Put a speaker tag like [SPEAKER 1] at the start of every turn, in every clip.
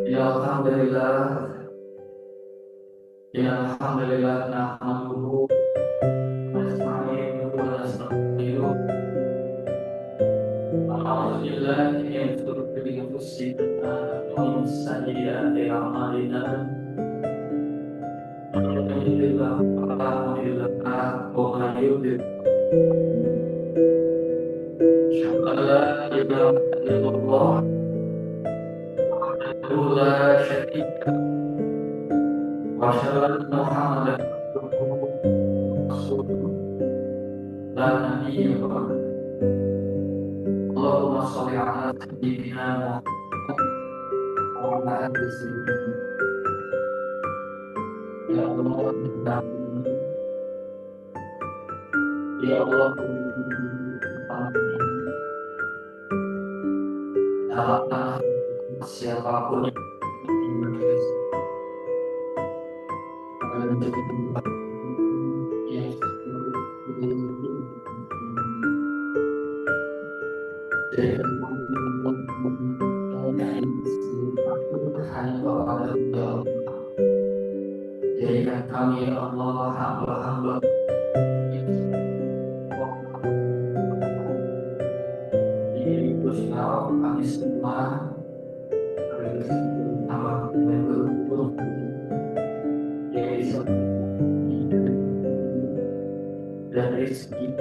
[SPEAKER 1] Ya Alhamdulillah, ya Alhamdulillah, nahmaduhu wa nasta'inuhu wa nastaghfiruh. A'udzu billahi min shururi anfusina wa min sayyiati a'malina. Man yahdihillahu fala mudilla lahu wa man yudlil fala hadiya lahu. Wahdahu la syarika lahu wa asyhadu anna Muhammadan abduhu wa rasuluh. La nabiyya ba'dahu. Allahumma sholli ala sayyidina Muhammad wa ala ali sayyidina. Ya Allah, ya Allah, Allah, siapapun yang jadikan kami ya Allah hamba-hamba di Gusti kami semua hamba yang berhubung dari dan rezeki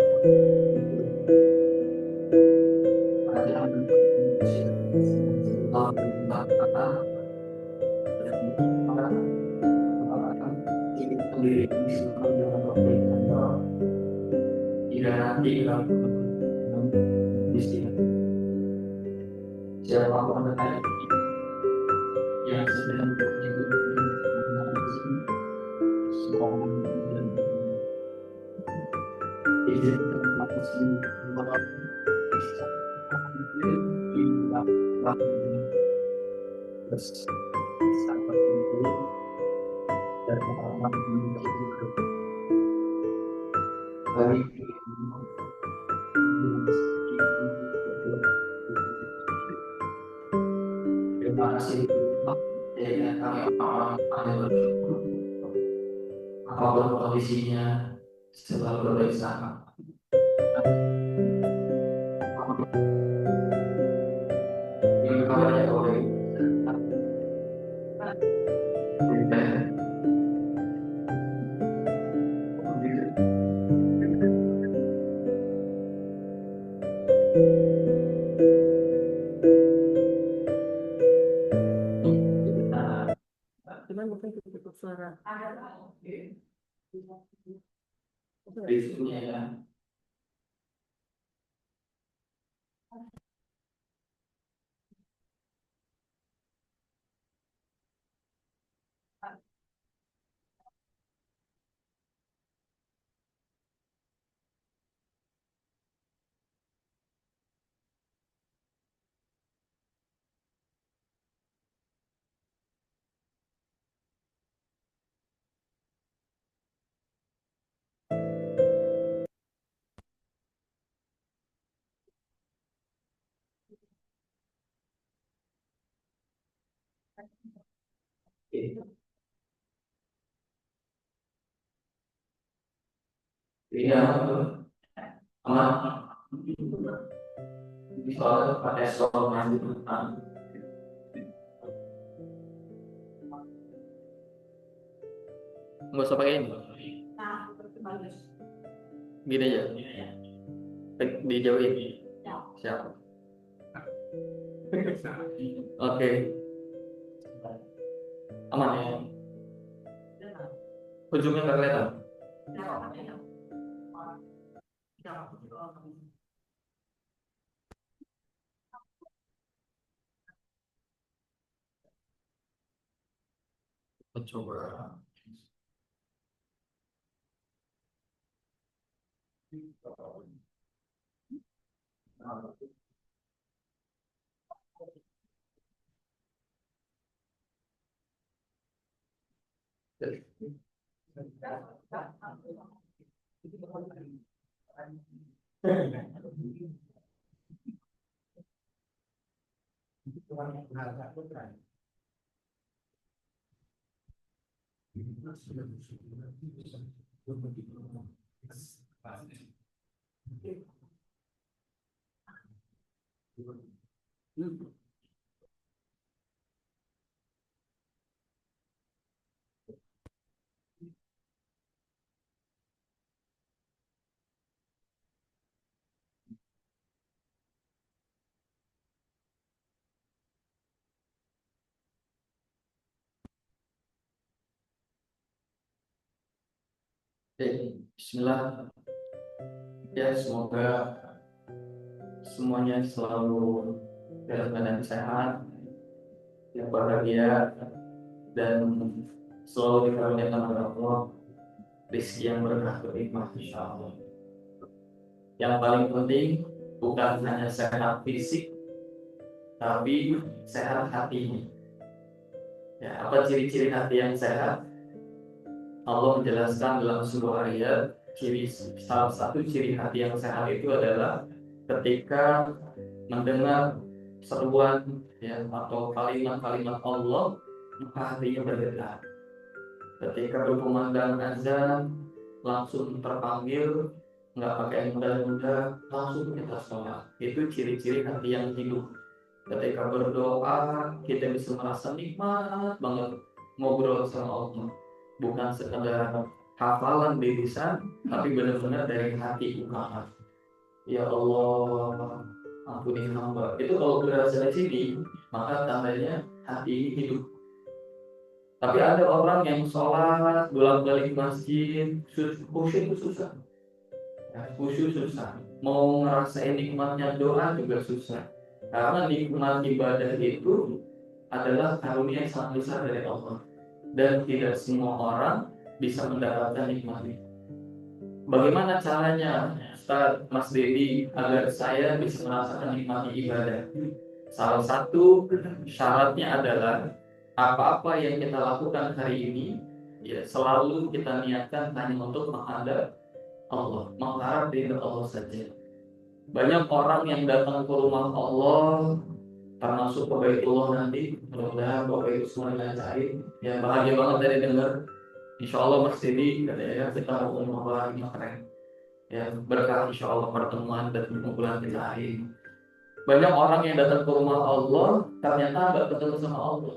[SPEAKER 1] siapapun yang sedang terima kasih ya kami orang-orang bersyukur apapun kondisinya selalu bersama.
[SPEAKER 2] mungkin tutup suara.
[SPEAKER 1] Rizkinya ya. Oke. Iya, aman. Soalnya pakai soal nanti tentang nggak usah pakai ini. Gini aja. Dijauhin. Siap. Oke. Aman ya. Ujungnya nggak kelihatan. Coba. Bismillah. Ya, semoga semuanya selalu dalam keadaan sehat, yang bahagia, dan selalu dikaruniakan oleh Allah rezeki yang berkah berhikmah, insya Allah. Yang paling penting bukan hanya sehat fisik, tapi sehat hati. Ya, apa ciri-ciri hati yang sehat? Allah menjelaskan dalam sebuah ayat, salah satu ciri hati yang sehat itu adalah ketika mendengar seruan ya, atau kalimat-kalimat Allah, maka hatinya bergetar. Ketika berkumandang azan, langsung terpanggil, nggak pakai mudah-mudah, langsung kita sholat. Itu ciri-ciri hati yang hidup. Ketika berdoa, kita bisa merasa nikmat banget ngobrol sama Allah. Bukan sekedar hafalan di lisan, tapi benar-benar dari hati ucapan. Ya Allah, ampuni hamba. Itu kalau berasal dari sini, maka tandanya hati ini hidup. Tapi ada orang yang sholat, bolak-balik masjid, khusyuk itu susah. Ya, khusyuk susah. Mau ngerasain nikmatnya doa juga susah. Karena nikmat ibadah itu adalah karunia yang sangat besar dari Allah. Dan tidak semua orang bisa mendapatkan nikmat itu. Bagaimana caranya, Ustaz Mas Dedi, agar saya bisa merasakan nikmatnya ibadah? Salah satu syaratnya adalah apa-apa yang kita lakukan hari ini, ya selalu kita niatkan hanya untuk menghadap Allah, mengharap ridha Allah saja. Banyak orang yang datang ke rumah Allah, termasuk ke Baitullah nanti, mudah-mudahan Bapak Ibu semua lancarin. Ya bahagia banget dari dengar. Insya Allah Mas Dedi, ya kita mau ngomong lagi keren. Ya berkah insya Allah pertemuan dan kumpulan kita hari ini. Banyak orang yang datang ke rumah Allah ternyata nggak ketemu sama Allah.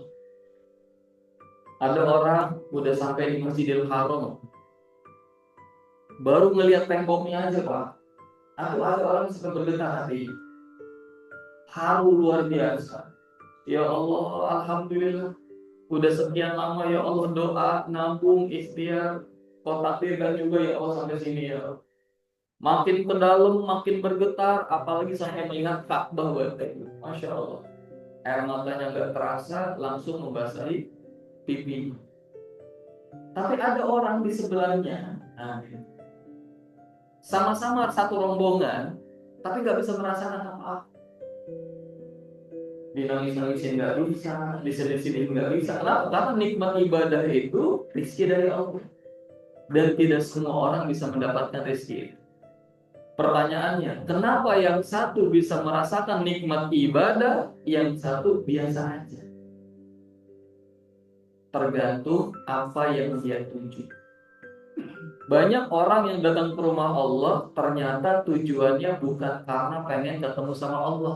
[SPEAKER 1] Ada orang udah sampai di Masjidil Haram, baru ngelihat temboknya aja Pak, ada orang sampai bergetar hati, haru luar biasa. Ya Allah, alhamdulillah, Udah sekian lama ya Allah doa, nabung, ikhtiar, kau takdirkan juga ya Allah sampai sini ya. Makin ke dalam, makin bergetar, apalagi sampai melihat Ka'bah Bapak Ibu. Masya Allah. Air matanya nggak terasa, langsung membasahi pipi. Tapi ada orang di sebelahnya, nah, sama-sama satu rombongan, tapi nggak bisa merasakan apa-apa. Dinangis-nangisin nggak bisa, disedih-sedih nggak bisa. Kenapa? Karena nikmat ibadah itu rezeki dari Allah. Dan tidak semua orang bisa mendapatkan rezeki. Pertanyaannya, kenapa yang satu bisa merasakan nikmat ibadah, yang satu biasa aja? Tergantung apa yang dia tuju. Banyak orang yang datang ke rumah Allah, ternyata tujuannya bukan karena pengen ketemu sama Allah.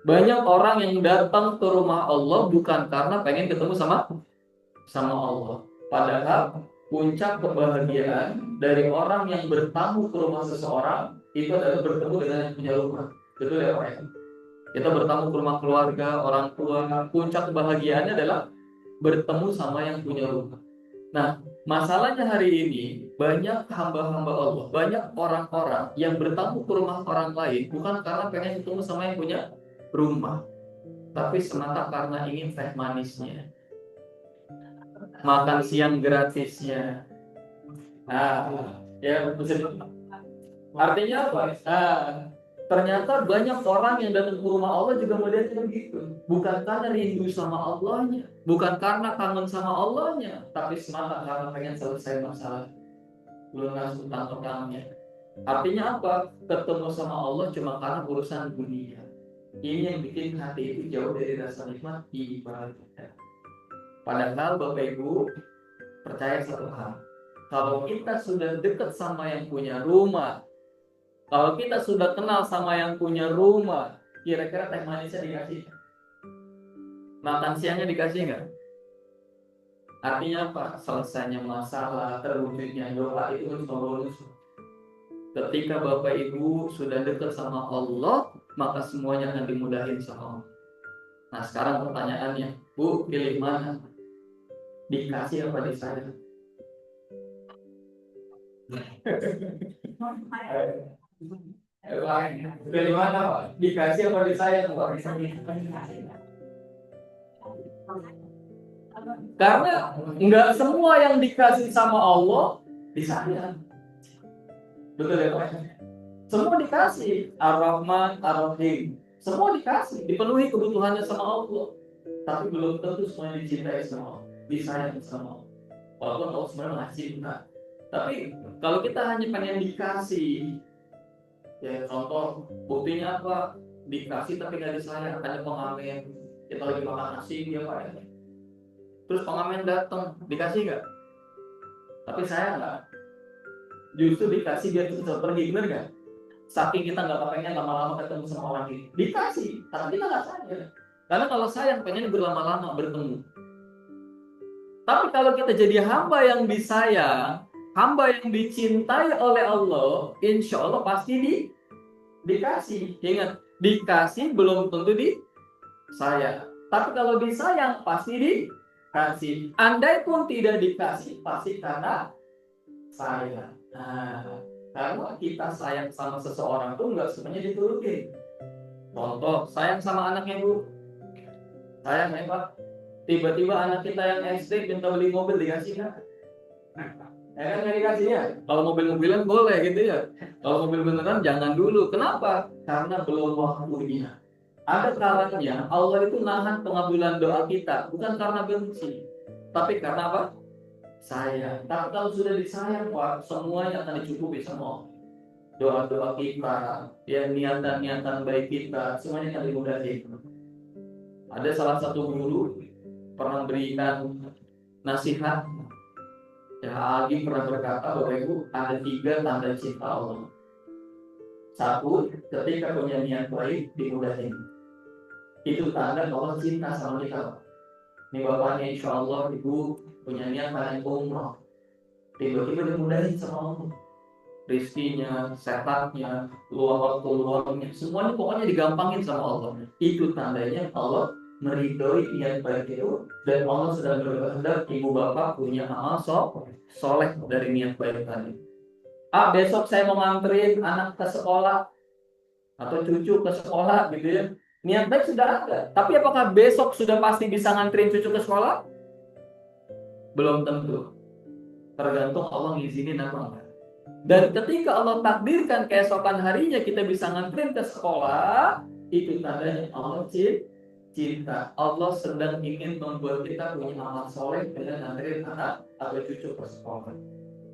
[SPEAKER 1] Banyak orang yang datang ke rumah Allah bukan karena pengen ketemu sama Allah. Padahal puncak kebahagiaan dari orang yang bertamu ke rumah seseorang itu adalah bertemu dengan yang punya rumah. Betul ya Pak? Kita bertamu ke rumah keluarga, orang tua, puncak kebahagiaannya adalah bertemu sama yang punya rumah. Nah, masalahnya hari ini banyak hamba-hamba Allah, banyak orang-orang yang bertamu ke rumah orang lain bukan karena pengen ketemu sama yang punya rumah, tapi semata karena ingin teh manisnya, makan siang gratisnya. Nah, ya artinya apa? Ternyata banyak orang yang datang ke rumah Allah juga modelnya begitu. Bukan karena rindu sama Allahnya, bukan karena kangen sama Allahnya, tapi semata karena pengen selesai masalah, lunas utang-utangnya. Artinya apa? Ketemu sama Allah cuma karena urusan dunia. Ini yang bikin hati itu jauh dari rasa nikmat ibadah. Padahal Bapak Ibu percaya satu hal, kalau kita sudah dekat sama yang punya rumah, kalau kita sudah kenal sama yang punya rumah, kira-kira teh manisnya dikasih? Makan siangnya dikasih nggak? Artinya apa? Selesainya masalah, terwujudnya doa itu kan bonus. Ketika Bapak Ibu sudah dekat sama Allah, maka semuanya akan dimudahin sama Allah. Nah sekarang pertanyaannya, Bu, pilih mana? Dikasih apa disayang? Pilih mana Pak? Dikasih apa disayang Pak? Karena nggak semua yang dikasih sama Allah disayang. Betul ya Pak? Semua dikasih, Ar-Rahman, Ar-Rahim. Semua dikasih, dipenuhi kebutuhannya sama Allah. Tapi belum tentu semuanya dicintai sama Allah, disayang sama Allah. Walaupun Allah sebenarnya ngasih, nah. Tapi kalau kita hanya pengen dikasih, ya contoh, buktinya apa? Dikasih tapi nggak disayang, ada pengamen. Kita lagi makan nasi, dia Pak. Terus pengamen datang, dikasih nggak? Tapi sayang nggak? Justru dikasih biar kita bisa pergi, bener nggak? Saking kita nggak kepengen lama-lama ketemu sama orang ini, dikasih, tapi kita nggak sayang. Karena kalau sayang pengen berlama-lama bertemu. Tapi kalau kita jadi hamba yang disayang, hamba yang dicintai oleh Allah, insya Allah pasti dikasih. Ingat, dikasih belum tentu disayang. Tapi kalau disayang pasti dikasih. Andai pun tidak dikasih, pasti karena sayang. Nah, karena kita sayang sama seseorang tuh nggak semuanya diturutin. Contoh, sayang sama anaknya Bu, sayang ya Pak. Tiba-tiba anak kita yang SD minta beli mobil, dikasih nggak? Ya kan nggak dikasihnya. Kalau mobil-mobilan boleh gitu ya. Kalau mobil beneran jangan dulu. Kenapa? Karena belum waktunya. Ada kalanya Allah itu nahan pengabulan doa kita bukan karena benci, tapi karena apa? Sayang. Tapi kalau sudah disayang Pak, semuanya akan dicukupi sama Allah. Doa-doa kita, ya niatan-niatan baik kita, semuanya akan dimudahi. Ada salah satu guru pernah berikan nasihat. Ya, Ali pernah berkata, Bapak Ibu, ada 3 tanda cinta Allah. 1, ketika punya niat baik dimudahin. Itu tanda Allah cinta sama kita. Ini bapaknya insya Allah Ibu punya niat pengen umroh, tiba-tiba dimudahin sama Allah. Rizkinya, sehatnya, luang waktu luangnya, semuanya pokoknya digampangin sama Allah. Itu tandanya Allah meridhoi niat baik itu, dan Allah sedang berkehendak ibu bapak punya amal soleh dari niat baik tadi. Besok saya mau nganterin anak ke sekolah atau cucu ke sekolah gitu ya. Niat baik sudah ada, tapi apakah besok sudah pasti bisa nganterin cucu ke sekolah? Belum tentu. Tergantung Allah ngizinin apa enggak. Dan ketika Allah takdirkan keesokan harinya kita bisa nganterin ke sekolah, itu tandanya Allah cinta. Allah sedang ingin membuat kita punya amal soleh dengan nganterin anak atau cucu ke sekolah.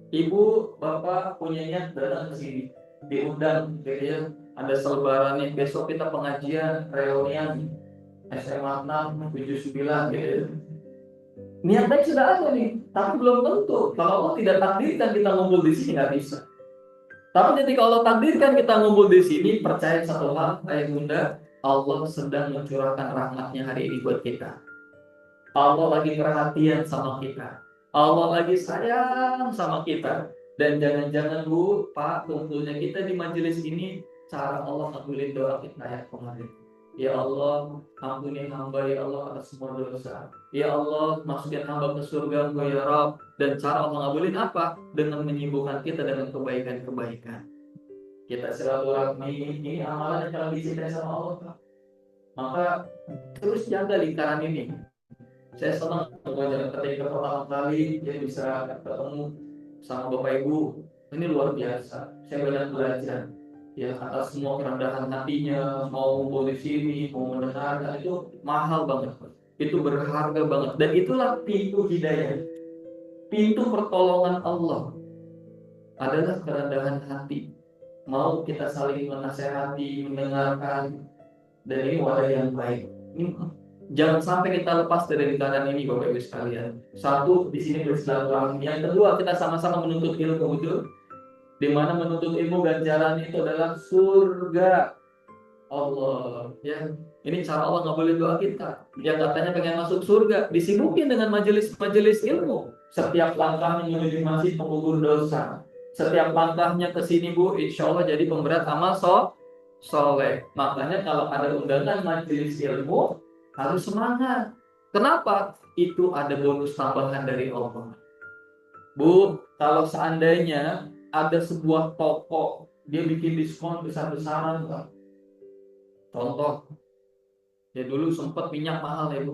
[SPEAKER 1] Ibu, bapak punya niat datang ke sini, diundang, gitu ya. Ada selebarannya, besok kita pengajian, reunian SMA 6, 7, 9, gitu. Niat baik sudah ada nih, tapi belum tentu. Kalau Allah tidak takdirkan kita ngumpul di sini, nggak bisa. Tapi ketika Allah takdirkan kita ngumpul di sini, percaya satu hal, ayah bunda, Allah sedang mencurahkan rahmatnya hari ini buat kita. Allah lagi perhatian sama kita. Allah lagi sayang sama kita. Dan jangan-jangan Bu, Pak, kumpulnya kita di majelis ini, cara Allah ngabulin doa kita yang kemarin. Ya Allah, ampuni hamba ya Allah atas semua dosa. Ya Allah, masukkan hamba ke surga ya Rabb. Dan cara Allah ngabulin apa? Dengan menyibukkan kita dengan kebaikan-kebaikan. Kita silaturahmi, ini amalan yang paling dicintai sama Allah, Pak. Maka terus jaga lingkaran ini. Saya senang ketika pertama kali dia bisa ketemu sama Bapak Ibu. Ini luar biasa. Saya banyak belajar. Ya, atas semua kerendahan hatinya, mau ngumpul di sini, mau mendengarkan, itu mahal banget. Itu berharga banget. Dan itulah pintu hidayah. Pintu pertolongan Allah adalah kerendahan hati. Mau kita saling menasehati, mendengarkan, dan ini wadah yang baik. Jangan sampai kita lepas dari lingkaran ini, Bapak Ibu sekalian. Satu, di sini bersilaturahmi. Yang kedua, kita sama-sama menuntut ilmu, betul? Di mana menuntut ilmu ganjaran itu adalah surga Allah. Ya, ini cara Allah ngabulin doa kita. Yang katanya pengen masuk surga, disibukin dengan majelis-majelis ilmu. Setiap langkahnya menuju masjid penggugur dosa. Setiap langkahnya ke sini Bu, insya Allah jadi pemberat amal soleh. Makanya kalau ada undangan majelis ilmu harus semangat. Kenapa? Itu ada bonus tambahan dari Allah. Bu, kalau seandainya ada sebuah toko dia bikin diskon besar-besaran, Pak. Contoh, ya dulu sempat minyak mahal ya Bu,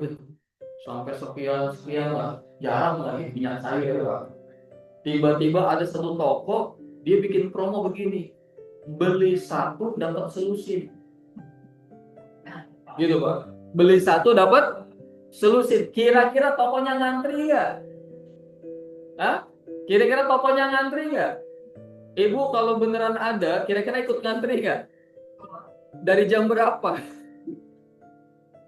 [SPEAKER 1] sampai sekian lah, jarang lagi minyak cair, Pak. Tiba-tiba ada satu toko dia bikin promo begini, beli satu dapat selusin, gitu Pak. Beli satu dapat selusin. Kira-kira tokonya ngantri nggak? Kira-kira tokonya ngantri nggak? Ibu kalau beneran ada, kira-kira ikut ngantri nggak? Dari jam berapa?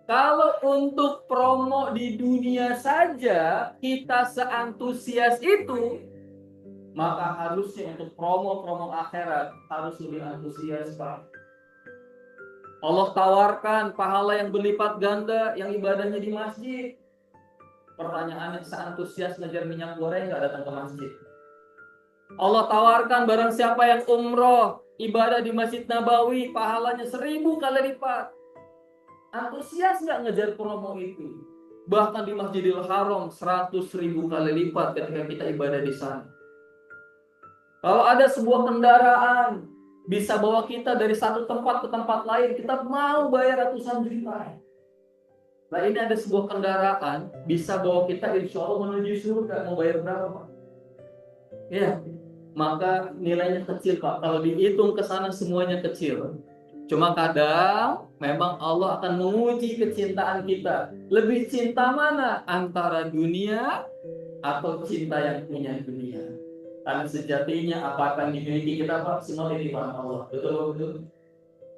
[SPEAKER 1] Kalau untuk promo di dunia saja kita seantusias itu, maka harusnya untuk promo-promo akhirat harus lebih antusias, Pak. Allah tawarkan pahala yang berlipat ganda yang ibadahnya di masjid. Pertanyaannya, seantusias ngejar minyak goreng nggak datang ke masjid? Allah tawarkan barang siapa yang umroh ibadah di Masjid Nabawi pahalanya 1000 kali lipat. Antusias nggak ngejar promo itu? Bahkan di Masjidil Haram 100.000 kali lipat ketika kita ibadah di sana. Kalau ada sebuah kendaraan bisa bawa kita dari satu tempat ke tempat lain, kita mau bayar ratusan juta. Nah ini ada sebuah kendaraan bisa bawa kita insya Allah menuju surga, mau bayar berapa Pak? Ya, maka nilainya kecil Pak. Kalau dihitung ke sana semuanya kecil. Cuma kadang memang Allah akan menguji kecintaan kita. Lebih cinta mana? Antara dunia atau cinta yang punya dunia. Karena sejatinya apa akan dimiliki kita Pak? Semua titipan Allah. Betul.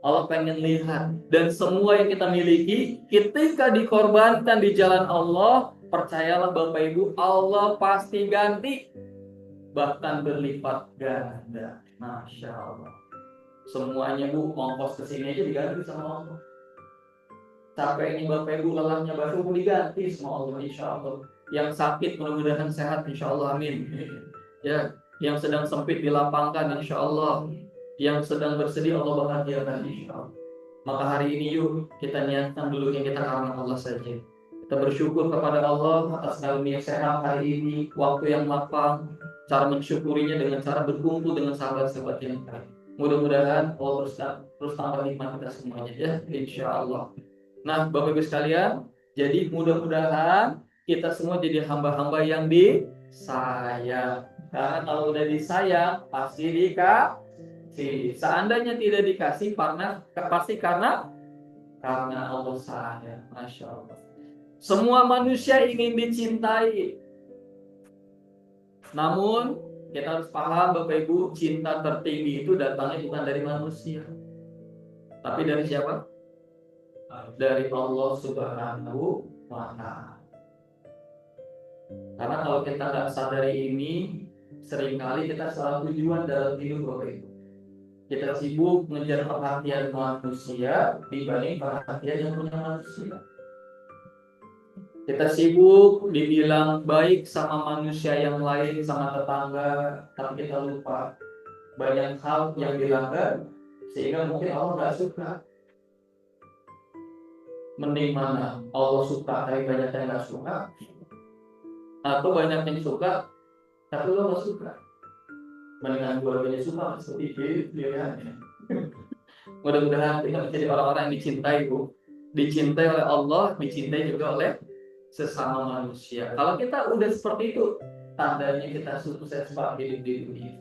[SPEAKER 1] Allah pengen lihat. Dan semua yang kita miliki ketika dikorbankan di jalan Allah, percayalah Bapak Ibu, Allah pasti ganti. Bahkan berlipat ganda. Masya Allah. Semuanya Bu, ongkos kesini aja diganti sama Allah. Capeknya Bapak Ibu, lelahnya baru diganti sama Allah, insya Allah. Yang sakit mudah-mudahan sehat, insya Allah, amin. Ya, yang sedang sempit dilapangkan, insya Allah. Yang sedang bersedih Allah bahagiakan, insya Allah. Maka hari ini yuk kita niatkan dulu yang kita karena Allah saja. Kita bersyukur kepada Allah atas karunia sehat hari ini, waktu yang lapang. Cara mensyukurinya dengan cara berkumpul dengan sahabat-sahabat yang baik. Mudah-mudahan Allah terus tambah nikmat kita semuanya ya, insya Allah. Nah, Bapak Ibu sekalian, jadi mudah-mudahan kita semua jadi hamba-hamba yang disayang. Karena kalau udah disayang, pasti dikasih. Seandainya tidak dikasih, pasti karena Allah sayang. Masya Allah. Semua manusia ingin dicintai. Namun, kita harus paham Bapak Ibu, cinta tertinggi itu datangnya bukan dari manusia. Tapi dari siapa? Dari Allah Subhanahu wa Ta'ala. Karena kalau kita nggak sadari ini, seringkali kita salah tujuan dalam hidup Bapak Ibu. Kita sibuk mengejar perhatian manusia dibanding perhatian yang punya manusia. Kita sibuk dibilang baik sama manusia yang lain, sama tetangga, tapi kita lupa banyak hal yang dilanggar sehingga mungkin Allah nggak suka. Mending mana? Allah suka tapi banyak yang nggak suka, atau banyak yang suka tapi lo nggak suka. Mendingan dua-duanya suka, seperti itu pilihannya. Mudah-mudahan kita menjadi orang-orang yang dicintai oleh Allah, dicintai juga oleh sesama manusia. Kalau kita udah seperti itu, tandanya kita sukses hidup di dunia.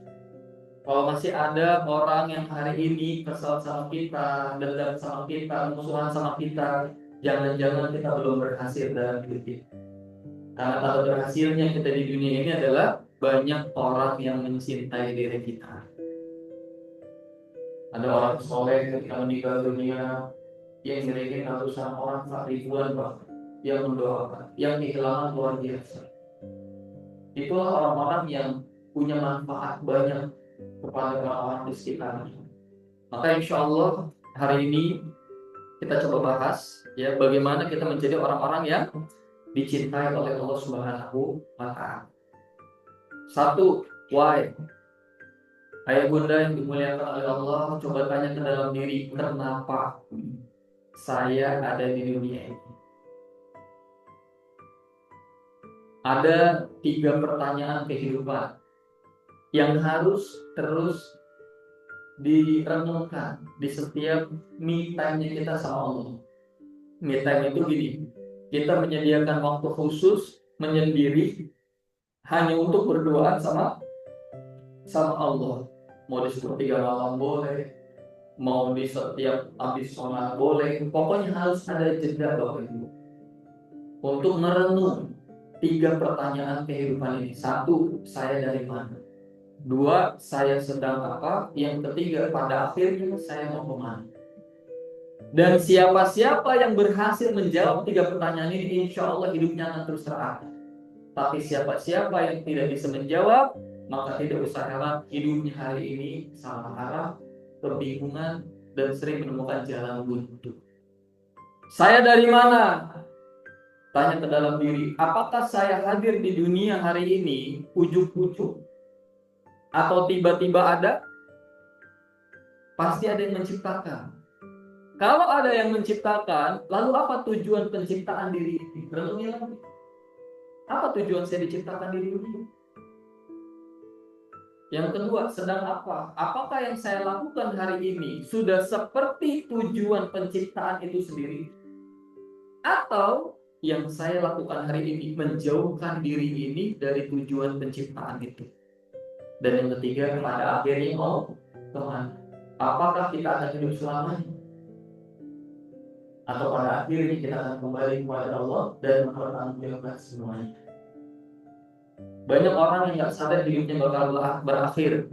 [SPEAKER 1] Kalau masih ada orang yang hari ini kesal sama kita, dendam sama kita, musuhan sama kita, jangan-jangan kita belum berhasil dalam hidup kita. Karena tanda berhasilnya kita di dunia ini adalah banyak orang yang mencintai diri kita. Ada orang soleh ketika meninggal dunia yang memiliki ratusan orang, ribuan bahkan yang mendoakan, yang kehilangan luar biasa. Itulah orang-orang yang punya manfaat banyak kepada orang di sekitarnya. Maka insya Allah hari ini kita coba bahas ya bagaimana kita menjadi orang-orang yang dicintai oleh Allah Subhanahu wa Ta'ala. Satu, why? Ayah bunda yang dimuliakan oleh Allah, coba tanya ke dalam diri, kenapa saya ada di dunia ini? Ada 3 pertanyaan kehidupan yang harus terus direnungkan di setiap me time-nya kita sama Allah. Me time itu gini, kita menyediakan waktu khusus menyendiri hanya untuk berdoa sama Allah. Mau di sepertiga malam boleh, mau di setiap habis sholat boleh, pokoknya harus ada jeda Bapak Ibu untuk merenung 3 pertanyaan kehidupan ini. 1, saya dari mana? 2, saya sedang apa? Yang ketiga, pada akhirnya saya mau kemana? Dan siapa-siapa yang berhasil menjawab 3 pertanyaan ini, insya Allah hidupnya akan terus terarah. Tapi siapa-siapa yang tidak bisa menjawab, maka tidak usah heran hidupnya hari ini salah arah, kebingungan, dan sering menemukan jalan buntu. Saya dari mana? Tanya ke dalam diri, apakah saya hadir di dunia hari ini ujuk-ujuk? Atau tiba-tiba ada? Pasti ada yang menciptakan. Kalau ada yang menciptakan, lalu apa tujuan penciptaan diri ini? Renungi lagi. Apa tujuan saya diciptakan di dunia? Yang kedua, sedang apa? Apakah yang saya lakukan hari ini sudah seperti tujuan penciptaan itu sendiri? Atau yang saya lakukan hari ini menjauhkan diri ini dari tujuan penciptaan itu? Dan yang ketiga, pada akhirnya mau kemana? Apakah kita akan hidup selamanya? Atau pada akhirnya kita akan kembali kepada Allah dan mempertanggungjawabkan semuanya? Banyak orang yang nggak sadar hidupnya bakal berakhir.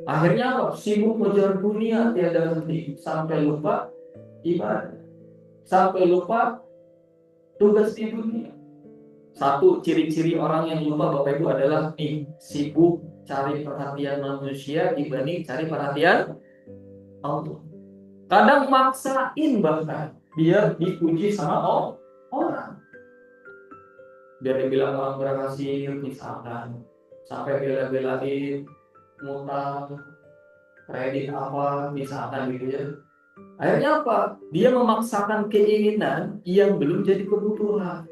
[SPEAKER 1] Akhirnya apa? Sibuk mengejar dunia tiada henti, sampai lupa ibadah, sampai lupa tugas di dunia. 1 ciri-ciri orang yang lupa Bapak Ibu adalah sibuk cari perhatian manusia dibanding cari perhatian Allah. Kadang maksain bahkan biar dipuji sama orang. Biar dibilang orang berhasil misalkan, sampai bela-belain ngutang kredit apa misalkan gitu ya. Akhirnya apa? Dia memaksakan keinginan yang belum jadi kebutuhan.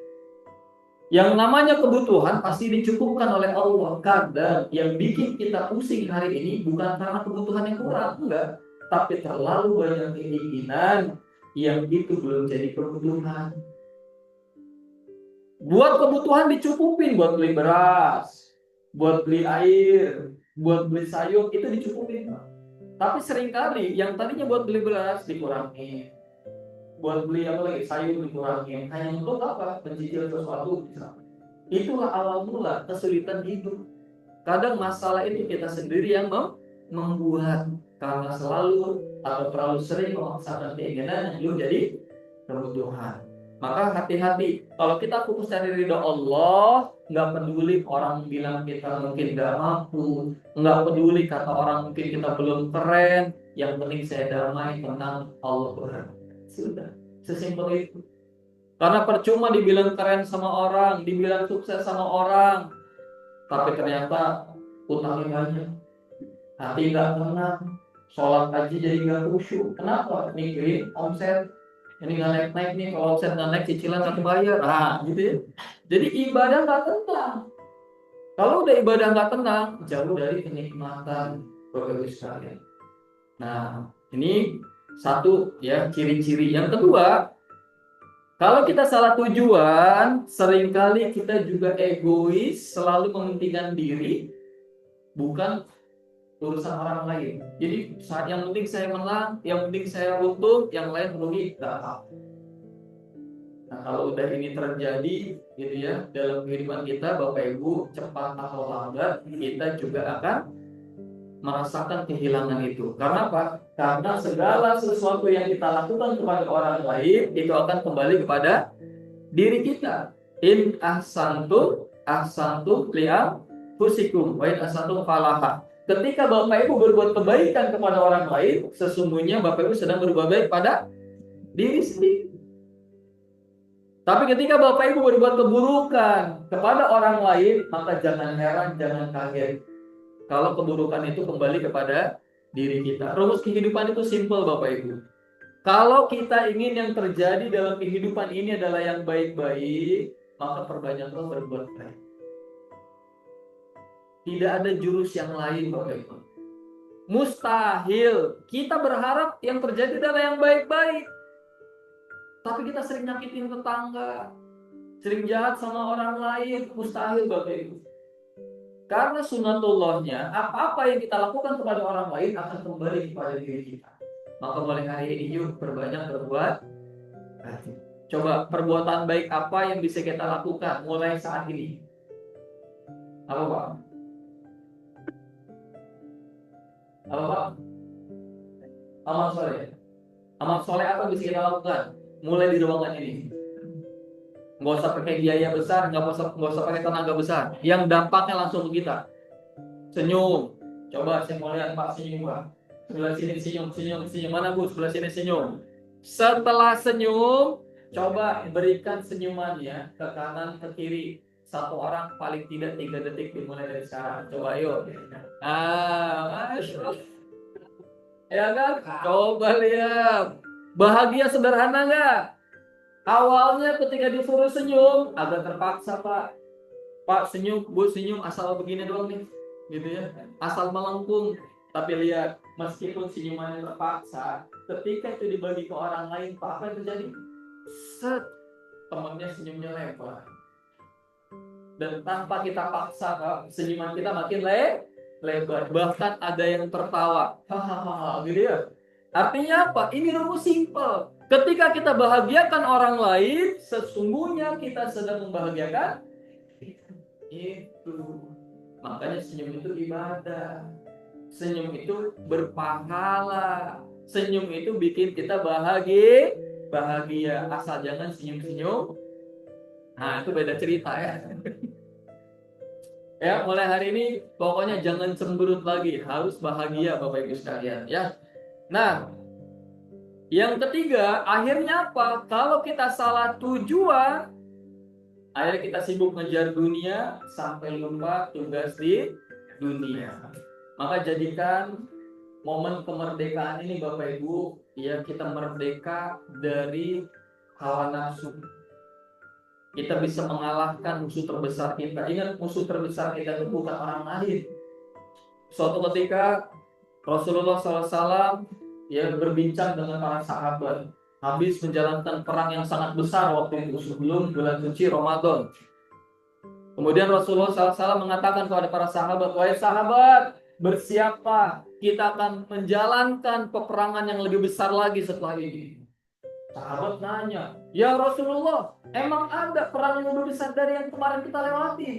[SPEAKER 1] Yang namanya kebutuhan pasti dicukupkan oleh Allah. Kadang yang bikin kita pusing hari ini bukan karena kebutuhan yang kurang, enggak. Tapi terlalu banyak keinginan yang itu belum jadi kebutuhan. Buat kebutuhan dicukupin, buat beli beras, buat beli air, buat beli sayur, itu dicukupin. Tapi seringkali yang tadinya buat beli beras dikurangi, buat beli apa lagi sayur dikurangi, hanya untuk apa? Mencicil sesuatu misalnya. Itulah awal mula kesulitan hidup. Kadang masalah itu kita sendiri yang membuat, karena selalu atau terlalu sering memaksakan keinginan yang belum jadi kebutuhan. Maka hati-hati, kalau kita fokus cari ridho Allah, nggak peduli orang bilang kita mungkin nggak mampu, nggak peduli kata orang mungkin kita belum keren, yang penting saya damai, tenang, Allah berhak. Sudah, sesimpel itu. Karena percuma dibilang keren sama orang, dibilang sukses sama orang, tapi ternyata utangnya banyak, hati nggak tenang, sholat aja jadi nggak khusyuk. Kenapa? Mikirin omset, ini nggak naik-naik nih, kalau omset nggak naik cicilan nggak kebayar. Nah, gitu ya. Jadi ibadah nggak tenang. Kalau udah ibadah nggak tenang, jauh dari kenikmatan, Bapak Ibu sekalian. Nah, ini satu ya ciri-ciri. Yang kedua, kalau kita salah tujuan, seringkali kita juga egois, selalu mementingkan diri, bukan urusan orang lain. Jadi saat yang penting saya menang, yang penting saya untung, yang lain rugi, nggak apa. Nah, kalau udah ini terjadi, gitu ya, dalam kehidupan kita, Bapak Ibu, cepat atau lambat, kita juga akan merasakan kehilangan itu. Karena apa? Karena segala sesuatu yang kita lakukan kepada orang lain, itu akan kembali kepada diri kita. In ahsantum li'anfusikum wa in ahsantum falaha. Ketika Bapak Ibu berbuat kebaikan kepada orang lain, sesungguhnya Bapak Ibu sedang berbuat baik pada diri sendiri. Tapi ketika Bapak Ibu berbuat keburukan kepada orang lain, maka jangan heran, jangan kaget kalau keburukan itu kembali kepada diri kita. Rumus kehidupan itu simpel, Bapak Ibu. Kalau kita ingin yang terjadi dalam kehidupan ini adalah yang baik-baik, maka perbanyaklah berbuat baik. Tidak ada jurus yang lain, Bapak Ibu. Mustahil kita berharap yang terjadi adalah yang baik-baik. Tapi kita sering nyakitin tetangga, sering jahat sama orang lain, mustahil, Bapak Ibu. Karena sunatullahnya, apa-apa yang kita lakukan kepada orang lain akan kembali kepada diri kita. Maka mulai hari ini yuk berbanyak berbuat baik. Coba perbuatan baik apa yang bisa kita lakukan mulai saat ini? Apa Pak? Apa Pak? Amal soleh. Amal soleh apa yang bisa kita lakukan? Mulai di ruangan ini. Nggak usah pakai biaya besar, nggak usah pakai tenaga besar. Yang dampaknya langsung ke kita. Senyum. Coba saya mau lihat Pak senyum Pak. Sebelah sini senyum. Mana Bu? Sebelah sini senyum. Setelah senyum, coba berikan senyumannya ke kanan, ke kiri. Satu orang paling tidak 3 detik dimulai dari sekarang. Coba yuk. Masya Allah. Ya kan? Coba lihat. Bahagia sederhana nggak? Awalnya ketika disuruh senyum, agak terpaksa Pak. Pak senyum, Bu senyum, asal begini doang nih. Gitu ya. Asal melengkung. Tapi lihat, meskipun senyumannya terpaksa, ketika itu dibagi ke orang lain, Pak, apa yang terjadi? Set, temannya senyumnya lebar. Dan tanpa kita paksa, Pak, senyuman kita makin lebar. Bahkan ada yang tertawa. Hahaha, gitu ya. Artinya apa? Ini rumus simpel. Ketika kita bahagiakan orang lain, sesungguhnya kita sedang membahagiakan itu. Makanya senyum itu ibadah. Senyum itu berpahala. Senyum itu bikin kita bahagia. Asal jangan senyum-senyum. Nah, itu beda cerita ya. Ya, mulai hari ini pokoknya jangan cemberut lagi, harus bahagia Bapak Ibu sekalian ya. Nah, yang ketiga, akhirnya apa? Kalau kita salah tujuan, akhirnya kita sibuk ngejar dunia sampai lupa tugas di dunia. Maka jadikan momen kemerdekaan ini Bapak Ibu, ya kita merdeka dari hawa nafsu. Kita bisa mengalahkan musuh terbesar kita. Ingat, musuh terbesar kita itu bukan orang lain. Suatu ketika Rasulullah SAW ya berbincang dengan para sahabat habis menjalankan perang yang sangat besar waktu itu sebelum bulan suci Ramadan. Kemudian Rasulullah SAW mengatakan kepada para sahabat, wahai sahabat, bersiaplah, kita akan menjalankan peperangan yang lebih besar lagi setelah ini. Sahabat nanya, ya Rasulullah, emang ada perang yang lebih besar dari yang kemarin kita lewati?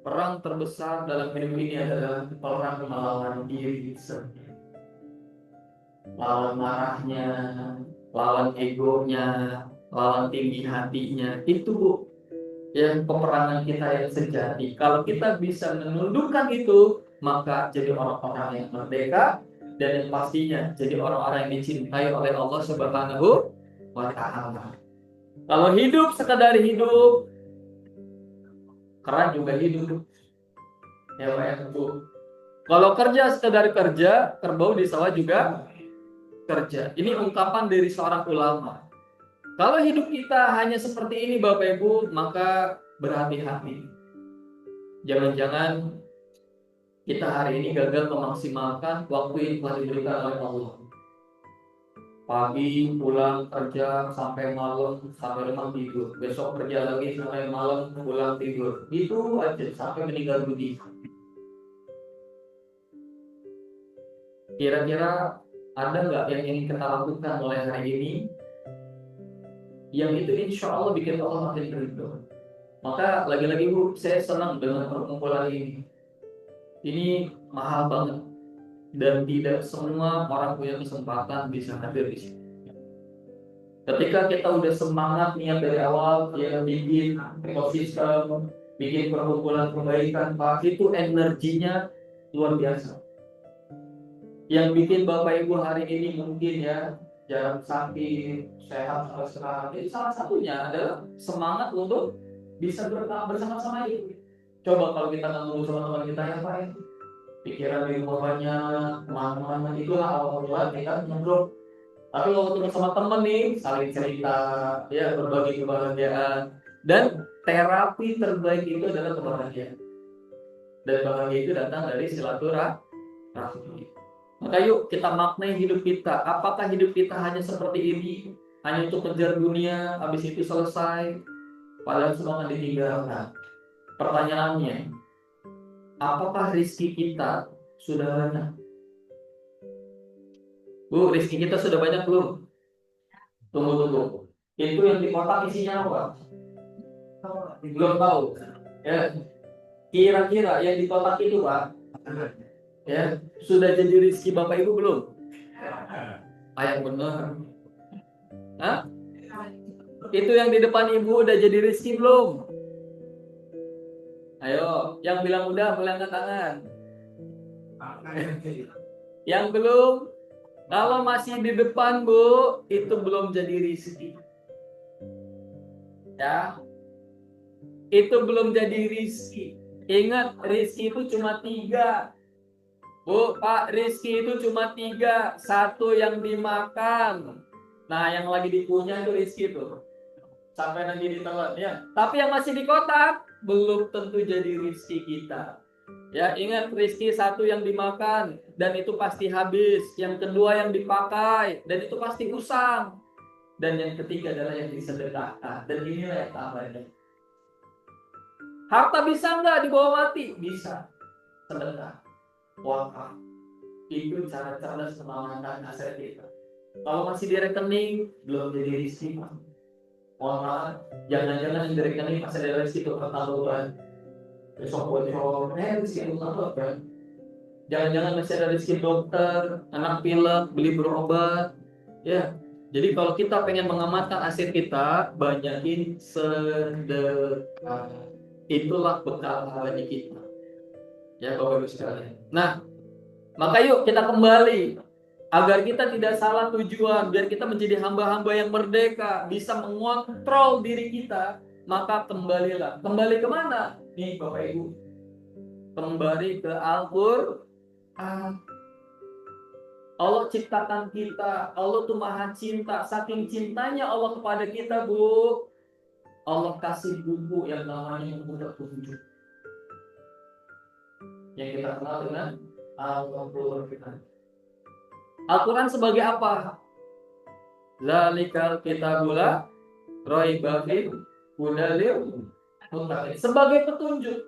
[SPEAKER 1] Perang terbesar dalam hidup ini adalah perang melawan diri sendiri. Lawan marahnya, lawan egonya, lawan tinggi hatinya. Itu Bu, yang peperangan kita yang sejati. Kalau kita bisa menundukkan itu, maka jadi orang-orang yang merdeka, dan yang pastinya jadi orang-orang yang dicintai oleh Allah Subhanahu wa Ta'ala. Kalau hidup sekadar hidup, kera juga hidup. Ya Pak ya Bu. Kalau kerja sekadar kerja, kerbau di sawah juga kerja. Ini ungkapan dari seorang ulama. Kalau hidup kita hanya seperti ini Bapak Ibu, maka berhati-hati. Jangan-jangan kita hari ini gagal memaksimalkan waktu yang telah diberikan oleh Allah. Pagi pulang kerja sampai malam, sampai rumah tidur. Besok kerja lagi sampai malam, pulang tidur. Itu aja sampai meninggal dunia. Kira-kira ada nggak yang ingin kita lakukan mulai hari ini? Yang itu insya Allah bikin Allah makin ridho. Maka lagi-lagi Bu, saya senang dengan perkumpulan ini. Ini mahal banget dan tidak semua orang punya kesempatan bisa hadir di sini. Ketika kita udah semangat niat dari awal, ya bikin ekosistem, bikin perkumpulan kebaikan, Pak, itu energinya luar biasa. Yang bikin Bapak Ibu hari ini mungkin ya jarang sakit, sehat sampai sekarang. Jadi salah satunya adalah semangat untuk bisa bersama-sama ini. Coba kalau kita ngomong sama teman kita yang lain, pikiran di rumah banyak, kemana-mana, itulah awal-awal kita ngobrol. Tapi kalau ketemu sama temen nih, saling cerita, ya berbagi kebahagiaan. Dan terapi terbaik itu adalah kebahagiaan. Dan bahagia itu datang dari silaturahmi. Maka yuk kita maknai hidup kita. Apakah hidup kita hanya seperti ini? Hanya untuk kejar dunia, habis itu selesai? Padahal semua akan ditinggalkan. Pertanyaannya, apakah rezeki kita sudah banyak? Bu, rezeki kita sudah banyak belum? Tunggu. Itu yang di kotak isinya apa? Belum tahu. Ya, kira-kira yang di kotak itu Pak, ya sudah jadi rezeki Bapak Ibu belum? Yang benar. Hah? Itu yang di depan Ibu udah jadi rezeki belum? Ayo, yang bilang udah boleh angkat tangan. Yang belum, kalau masih di depan Bu, itu belum jadi rezeki. Ya, itu belum jadi rezeki. Ingat, rezeki itu cuma 3. Bu, Pak, rezeki itu cuma 3. 1 yang dimakan. Nah, yang lagi dipunya itu rezeki itu. Sampai nanti ditelan ya. Tapi yang masih di kotak belum tentu jadi rezeki kita. Ya, ingat, rezeki 1 yang dimakan dan itu pasti habis. Yang kedua yang dipakai dan itu pasti usang. Dan yang ketiga adalah yang disedekahkan. Dan inilah yang tambahannya. Harta bisa nggak dibawa mati? Bisa. Sedekah, wakaf. Itu cara cerdas mengamankan aset kita. Kalau masih di rekening belum jadi rezeki. Mohon maaf, jangan-jangan yang di rekening masih ada rezeki itu pertaruhan. Besok bocor, rezeki itu kan? Jangan-jangan masih ada rezeki dokter, anak pilek, beli berobat. Ya, jadi kalau kita pengen mengamankan aset kita, banyakin sedekah. Itulah bekal bagi kita. Ya Bapak Ibu sekalian. Nah, maka yuk kita kembali agar kita tidak salah tujuan, biar kita menjadi hamba-hamba yang merdeka, bisa mengontrol diri kita, maka kembalilah. Kembali kemana? Nih Bapak Ibu, kembali ke Al-Qur'an. Allah ciptakan kita, Allah tuh maha cinta. Saking cintanya Allah kepada kita, Bu, Allah kasih buku yang namanya buku petunjuk, yang kita kenal dengan Al-Quran. Al-Quran sebagai apa? Zalikal kitabula raiba fihi hudalil muttaqin. Sebagai petunjuk.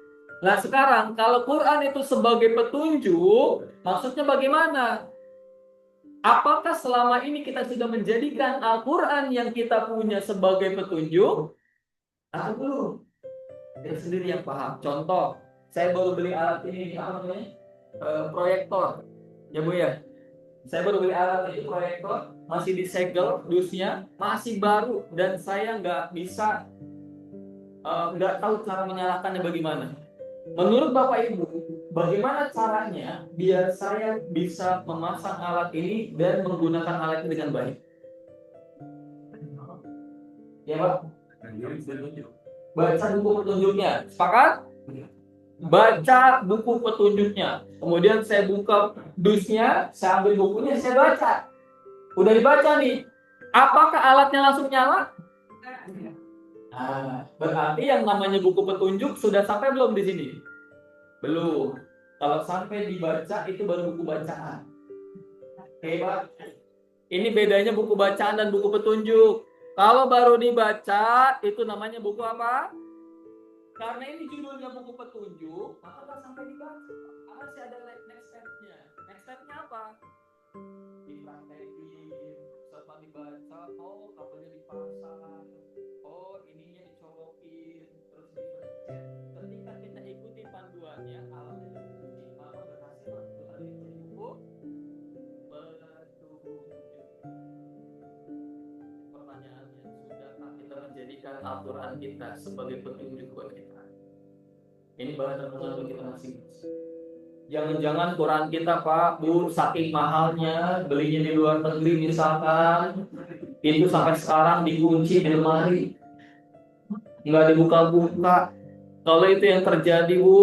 [SPEAKER 1] Nah sekarang kalau Quran itu sebagai petunjuk, maksudnya bagaimana? Apakah selama ini kita sudah menjadikan Al-Quran yang kita punya sebagai petunjuk? Atau belum? Kita sendiri yang paham. Contoh, saya baru beli alat ini, apa namanya? Proyektor. Ya Bu ya? Saya baru beli alat itu proyektor, masih disegel dusnya, masih baru, dan saya nggak tahu cara menyalakannya bagaimana. Menurut Bapak Ibu, bagaimana caranya biar saya bisa memasang alat ini dan menggunakan alat ini dengan baik? Ya Pak? Baca buku petunjuknya. Sepakat? Baca buku petunjuknya. Kemudian saya buka dusnya, saya ambil bukunya, saya baca. Udah dibaca nih. Apakah alatnya langsung nyala? Berarti yang namanya buku petunjuk sudah sampai belum di sini? Belum. Kalau sampai dibaca itu baru buku bacaan. Oke, Pak. Ini bedanya buku bacaan dan buku petunjuk. Kalau baru dibaca itu namanya buku apa? Karena ini judulnya buku petunjuk, maka nggak sampai dibaca. Masih ada next step-nya. Next step-nya apa? Dipraktekin, setelah dibaca, oh kabelnya dipasang, oh ininya dicolokin, terus dipencet. Ketika kita ikuti panduannya, alatnya dikunci, maka berhasil Al-Quran itu jadi buku petunjuk. Pertanyaannya, sudahkah kita menjadikan Al-Quran kita sebagai petunjuk buat kita? Ini bahan renungan bagi kita masing-masing. Jangan-jangan Quran kita Pak, Bu, saking mahalnya, belinya di luar negeri misalkan, itu sampai sekarang dikunci di lemari, nggak dibuka-buka. Kalau itu yang terjadi Bu,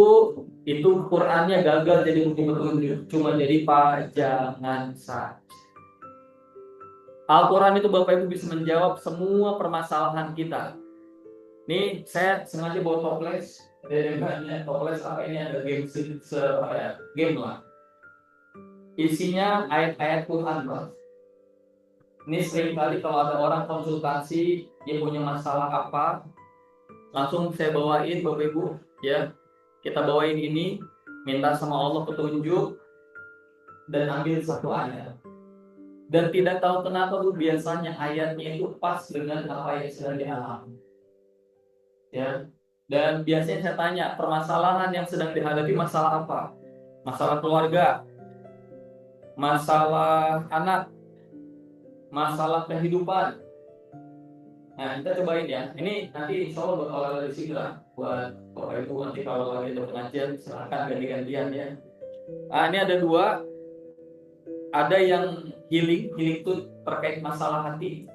[SPEAKER 1] itu Qurannya gagal jadi buku petunjuk, cuma jadi pajangan saja. Al-Quran itu Bapak Ibu bisa menjawab semua permasalahan kita. Nih saya sengaja bawa toples. Toples apa ini ada game game lah. Isinya ayat-ayat Quran, Pak. Ini sering kali kalau ada orang konsultasi dia punya masalah apa, langsung saya bawain Bapak Ibu, ya. Kita bawain ini, minta sama Allah petunjuk dan ambil satu ayat. Dan tidak tahu kenapa Bu, biasanya ayatnya itu pas dengan apa yang sedang dialami. Ya. Dan biasanya saya tanya, permasalahan yang sedang dihadapi masalah apa? Masalah keluarga, masalah anak, masalah kehidupan. Nah, kita cobain ya. Ini nanti insya Allah bakal ada di sini lah buat Bapak Ibu nanti kalau lagi ada pengajian silakan ganti-gantian ya. Nah, ini ada dua. Ada yang healing itu terkait masalah hati.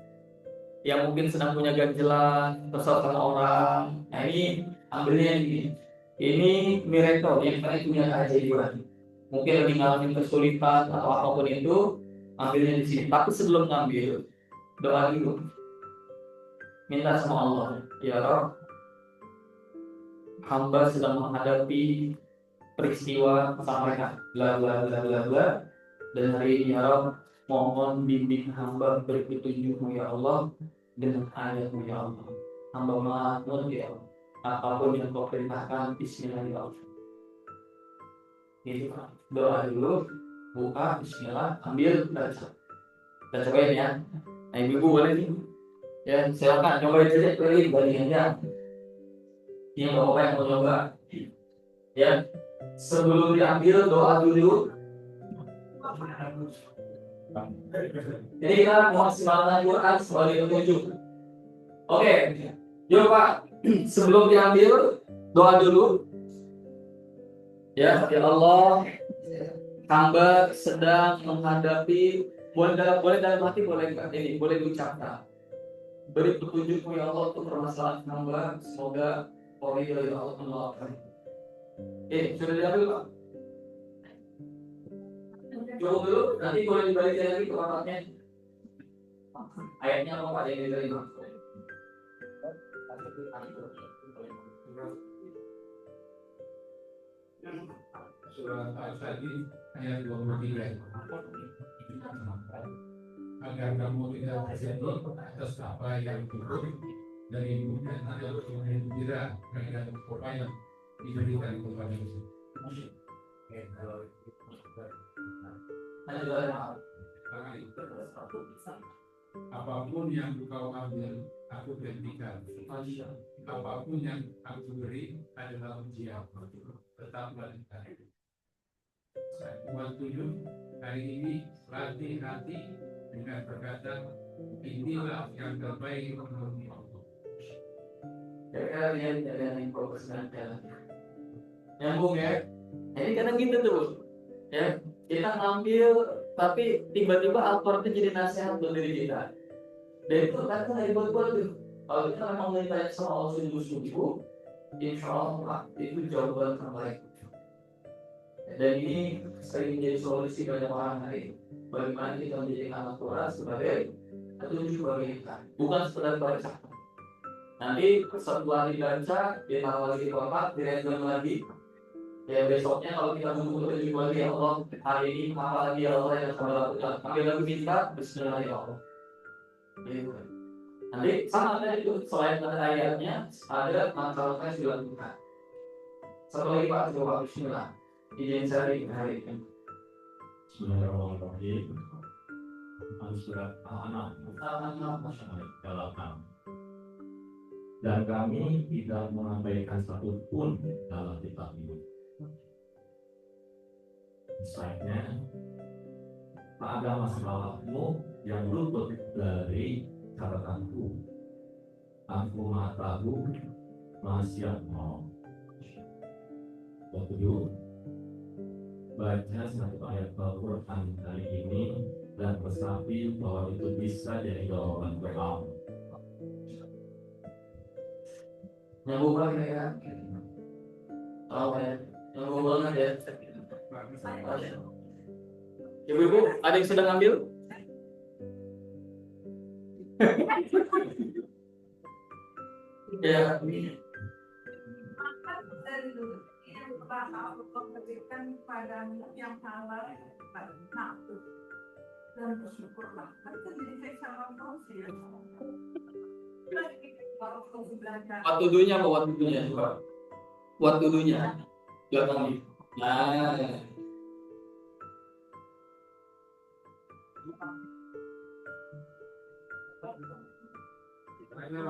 [SPEAKER 1] Yang mungkin sedang punya ganjelan, kesal sama orang. Nah ini ambilnya ini. Ini miracle yang kita punya keajaiban. Mungkin lagi ngalamin kesulitan atau apapun itu, ambilnya di sini. Tapi sebelum ngambil, doa dulu. Minta sama Allah, ya Rabb, hamba sedang menghadapi peristiwa sampaikan bla bla bla bla bla, dan hari ini ya Rabb, mohon bimbing hamba beri petunjukmu ya Allah dengan ayatmu ya Allah. Hamba mohon ya Allah, apapun yang kau perintahkan, bismillahirrahmanirrahim. Gitu kan. Doa dulu, buka, bismillah, ambil, baca. Kita cobain ya. Nah ibu boleh nih. Ya silakan cobain saja keliling bandingannya. Ini bapak yang mau coba. Ya sebelum diambil doa dulu. Jadi kita memaksimalkan Quran sebagai petunjuk. Oke, yuk Pak. Sebelum diambil doa dulu. Ya Allah, hamba sedang menghadapi, boleh dalam hati, boleh enggak ini, boleh diucapkan. Beri petunjukmu ya Allah untuk permasalahan hamba, semoga oleh ya Allah menolakkan. Sudah diambil Pak? Cukup dulu, nanti boleh dibalikin lagi ke orangnya. Ayatnya apa Pak yang diterima?
[SPEAKER 2] Surat Al-Hadid ayat 23. Agar kamu tidak terjadi atas apa yang buruk dari kemudian ada yang tidak terhadap apa yang diberikan kepada itu. Apapun yang kau ambil, aku gantikan. Apapun yang aku beri adalah ujian. Tetaplah di sana. Buat 7 hari ini latih hati dengan berkata, inilah yang terbaik menurut Allah.
[SPEAKER 1] Kalian yang fokuskan jalan. Nyambung ya. Jadi kadang gitu tuh, ya kita ngambil tapi tiba-tiba Al-Quran jadi nasihat buat diri kita. Dan itu kadang dari buat tuh. Kalau kita memang minta sama Allah sungguh-sungguh, insya Allah itu jawaban terbaik. Dan ini sering menjadi solusi banyak orang hari. Bagaimana kita menjadikan Al-Quran sebagai petunjuk bagi kita, bukan sekedar baca. Nanti setelah dibaca, ditaruh lagi di kotak, direndam lagi. Ya besoknya kalau kita butuh petunjuk lagi Allah, hari ini apa lagi Allah yang saya lakukan? Ambil lagi minta, Bismillah ya Allah. Gitu. Nanti sama ada itu selain ada ayatnya, ada masalah yang dilakukan. Satu lagi Pak, coba Bismillah. Izin saya hari ini.
[SPEAKER 3] Bismillahirrahmanirrahim. Surat Al-An'am dan kami tidak mengabaikan satupun dalam kitab ini. Misalnya, tak ada masalahmu yang luput dari catatanku. Aku maha tahu, maha siap mau. Kedua, baca satu ayat Al-Quran kali ini dan resapi bahwa itu bisa jadi jawaban doa.
[SPEAKER 1] Nyambung banget ya. Oh ya, nyambung banget ya. Ibu-ibu, ada yang sedang ngambil? Ya.
[SPEAKER 4] Memberikan padamu yang halal nafsu dan bersyukurlah. Itu jadi sama kau sih.
[SPEAKER 1] Waktu dunia apa waktu dunia? Waktu dunia. Belakang ini. Nah.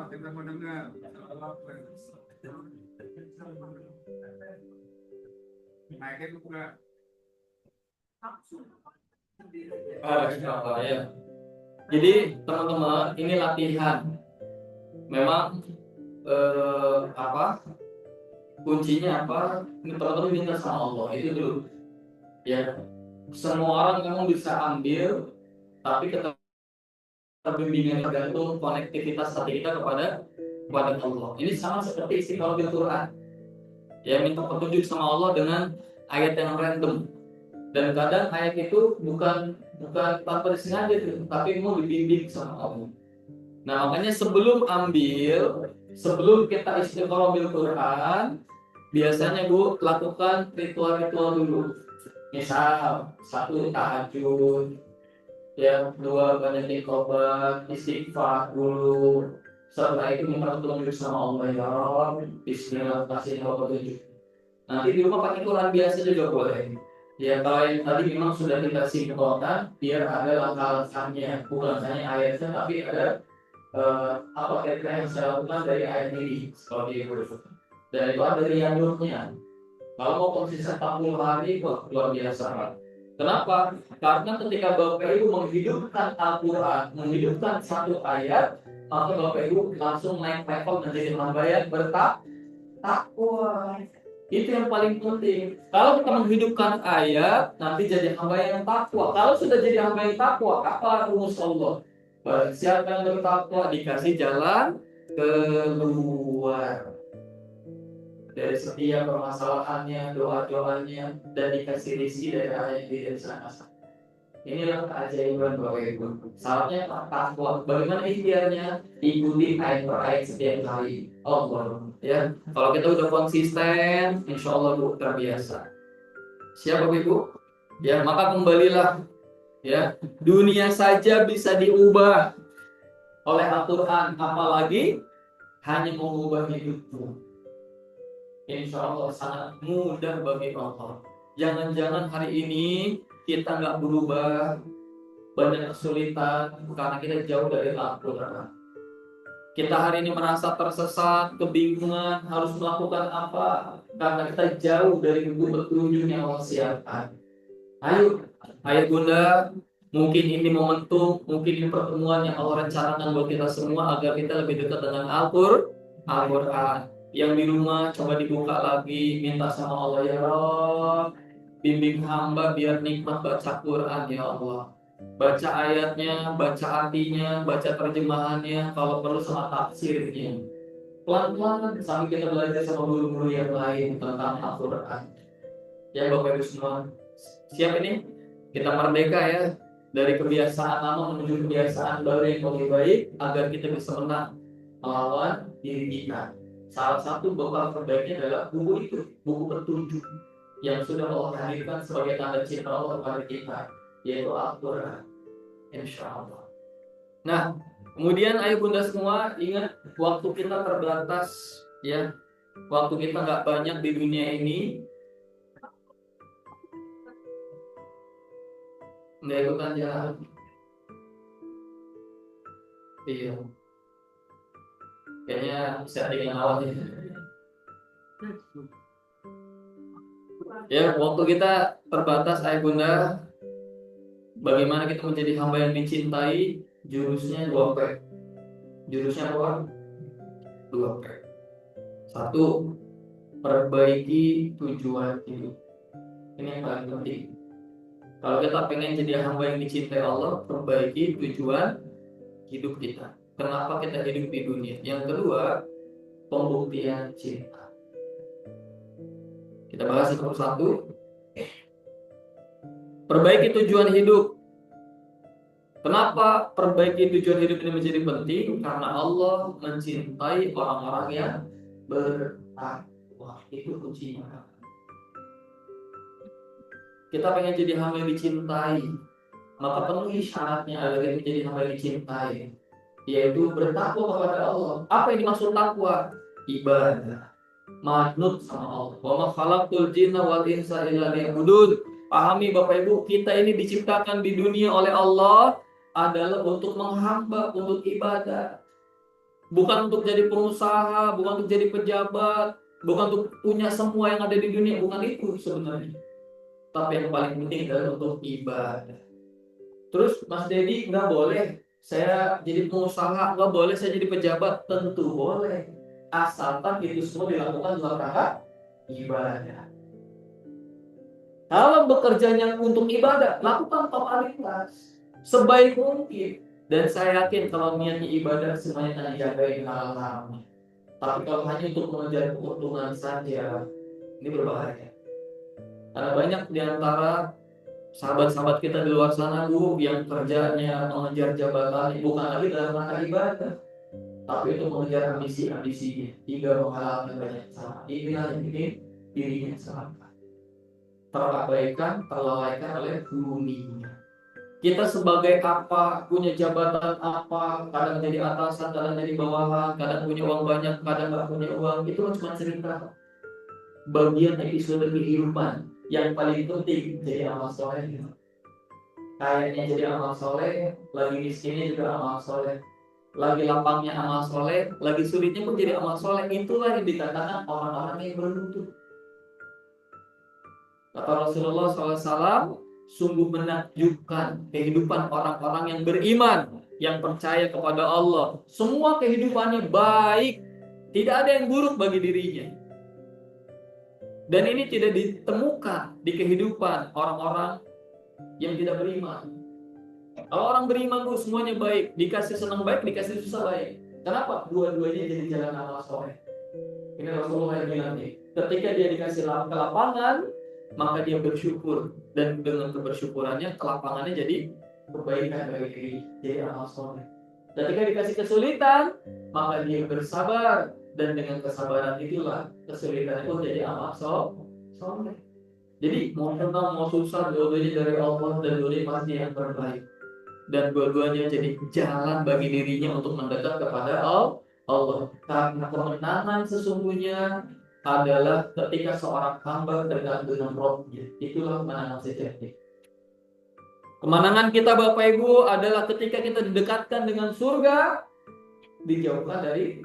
[SPEAKER 2] Kita mendengar. Naiknya juga.
[SPEAKER 1] Ya. Jadi teman-teman, ini latihan. Memang kuncinya apa? Teman-teman minta sama Allah itu dulu. Ya, semua orang memang bisa ambil, tapi bimbingan tergantung konektivitas hati kita kepada Allah. Ini sama seperti istiqomah bil Quran. Ya, minta petunjuk sama Allah dengan ayat yang random. Dan kadang ayat itu bukan tanpa disengaja itu, tapi mau dibimbing sama Allah. Nah, makanya sebelum kita istiqomah bil Quran, biasanya Bu lakukan ritual-ritual dulu. Misal, 1 tahajud, yang 2 banyak iqobat, istighfar dulu. Setelah itu minta petunjuk sama Allah, ya Allah, Bismillah, kasih petunjuk. Nanti di rumah pakai Quran biasa juga boleh. Ya, kalau yang tadi memang sudah kita simpulkan, biar ada langkah-langkahnya, bukan hanya ayatnya, tapi ada apa kira-kira yang saya lakukan dari ayat ini, seperti itu. Dan itu ada riadurnya. Kalau mau konsisten 40 hari, luar biasa. Kenapa? Karena ketika Bapak Ibu menghidupkan Al-Quran, menghidupkan satu ayat, maka Bapak Ibu langsung naik level menjadi hamba yang bertakwa. Itu yang paling penting. Kalau kita menghidupkan ayat, nanti jadi hamba yang takwa. Kalau sudah jadi hamba yang takwa, apa rumus Allah? Siapa yang bertakwa dikasih jalan keluar dari setiap permasalahannya, doa-doanya, dan dikasih rizki dari ayat yang sana. Inilah keajaiban Bapak Ibu. Syaratnya takwa. Bagaimana ikhtiarnya? Ikuti ayat per ayat setiap kali. Allah, ya. Kalau kita udah konsisten, insya Allah Bu terbiasa. Siap Bapak Ibu? Ya, maka kembalilah. Ya, dunia saja bisa diubah oleh Al-Quran, apalagi hanya mengubah hidupmu. Insya Allah sangat mudah bagi Allah. Jangan-jangan hari ini kita nggak berubah, banyak kesulitan karena kita jauh dari Al-Quran. Kita hari ini merasa tersesat, kebingungan, harus melakukan apa? Karena kita jauh dari petunjuk yang Allah siapkan. Ayo Bunda, mungkin ini momentum, mungkin ini pertemuan yang Allah rencanakan buat kita semua agar kita lebih dekat dengan Al-Quran. Yang di rumah coba dibuka lagi, minta sama Allah, ya Rabb, bimbing hamba biar nikmat baca Quran, ya Allah. Baca ayatnya, baca artinya, baca terjemahannya, kalau perlu sama tafsirnya. Pelan-pelan sambil kita belajar sama guru-guru yang lain tentang Al-Quran. Ya Bapak Ibu semua, siap ini? Kita merdeka ya dari kebiasaan lama menuju kebiasaan baru yang lebih baik agar kita bisa menang melawan diri kita. Salah satu bekal terbaiknya adalah buku itu, buku petunjuk yang sudah Allah hadirkan sebagai tanda cinta Allah kepada kita, yaitu Al-Quran. Insya Allah. Nah, kemudian ayo Bunda semua ingat waktu kita terbatas, ya. Waktu kita nggak banyak di dunia ini. Nggak ikutan jalan. Iya. Kayaknya bisa dengan awalnya. Ya, waktu kita terbatas, ayah bunda. Bagaimana kita menjadi hamba yang dicintai? Jurusnya 2P. Jurusnya apa? 2P. 1. Perbaiki tujuan hidup. Ini yang paling penting. Kalau kita pengen jadi hamba yang dicintai Allah, perbaiki tujuan hidup kita. Kenapa kita hidup di dunia? Yang kedua, pembuktian cinta. Kita bahas satu persatu. Perbaiki tujuan hidup. Kenapa perbaiki tujuan hidup ini menjadi penting? Karena Allah mencintai orang-orang yang bertakwa. Itu kuncinya. Kita pengen jadi hamba yang dicintai, maka penuhi syaratnya agar kita jadi hamba yang dicintai, yaitu bertakwa kepada Allah. Apa yang dimaksud takwa? Ibadah, manut sama Allah. Wa ma khalaqtul jinna wal insa illa liya'budun. Pahami Bapak Ibu, kita ini diciptakan di dunia oleh Allah adalah untuk menghamba, untuk ibadah. Bukan untuk jadi pengusaha, bukan untuk jadi pejabat, bukan untuk punya semua yang ada di dunia, bukan itu sebenarnya. Tapi yang paling penting adalah untuk ibadah. Terus Mas Dedi, nggak boleh saya jadi pengusaha, nggak boleh saya jadi pejabat. Tentu boleh, asalkan itu semua dilakukan dalam rangka ibadah. Kalau bekerjanya untuk ibadah, lakukan totalitas sebaik mungkin. Dan saya yakin kalau niatnya ibadah semuanya akan dijagain halal-haramnya. Tapi kalau hanya untuk mengejar keuntungan saja, ini berbahaya. Karena banyak di antara sahabat-sahabat kita di luar sana Bu yang kerjanya mengejar jabatan bukan lagi dalam rangka ibadah, tapi itu mengejar ambisi-ambisinya hingga menghalalkan banyak sama. Inilah yang bikin dirinya celaka, terabaikan, terlalaikan oleh dunia. Kita sebagai apa, punya jabatan apa, kadang jadi atasan, kadang jadi bawahan, kadang punya uang banyak, kadang nggak punya uang, itu cuma cerita. Bagian episode kehidupan. Yang paling penting jadi amal soleh. Kayaknya jadi amal soleh, lagi miskinnya juga amal soleh, lagi lapangnya amal soleh, lagi sulitnya pun jadi amal soleh. Itulah yang dikatakan orang-orang yang beruntung. Kata Rasulullah SAW, sungguh menakjubkan kehidupan orang-orang yang beriman, yang percaya kepada Allah. Semua kehidupannya baik, tidak ada yang buruk bagi dirinya. Dan ini tidak ditemukan di kehidupan orang-orang yang tidak beriman. Kalau orang beriman tuh semuanya baik, dikasih senang baik, dikasih susah baik. Kenapa? Dua-duanya jadi jalan amal soleh. Ini Rasulullah yang bilang nih, ketika dia dikasih ke lapangan, maka dia bersyukur, dan dengan kebersyukurannya kelapangannya jadi kebaikan bagi diri, jadi amal soleh. Ketika dikasih kesulitan, maka dia bersabar, dan dengan kesabaran itulah kesulitan itu jadi amal soleh. Jadi mau senang mau susah, dua-duanya dari Allah, dan dua-duanya pasti yang terbaik, dan dua-duanya jadi jalan bagi dirinya untuk mendekat kepada Allah. Karena kemenangan sesungguhnya adalah ketika seorang hamba dekat dengan Rabb-nya. Itulah kemenangan sejati. Kemenangan kita Bapak Ibu adalah ketika kita didekatkan dengan surga, dijauhkan dari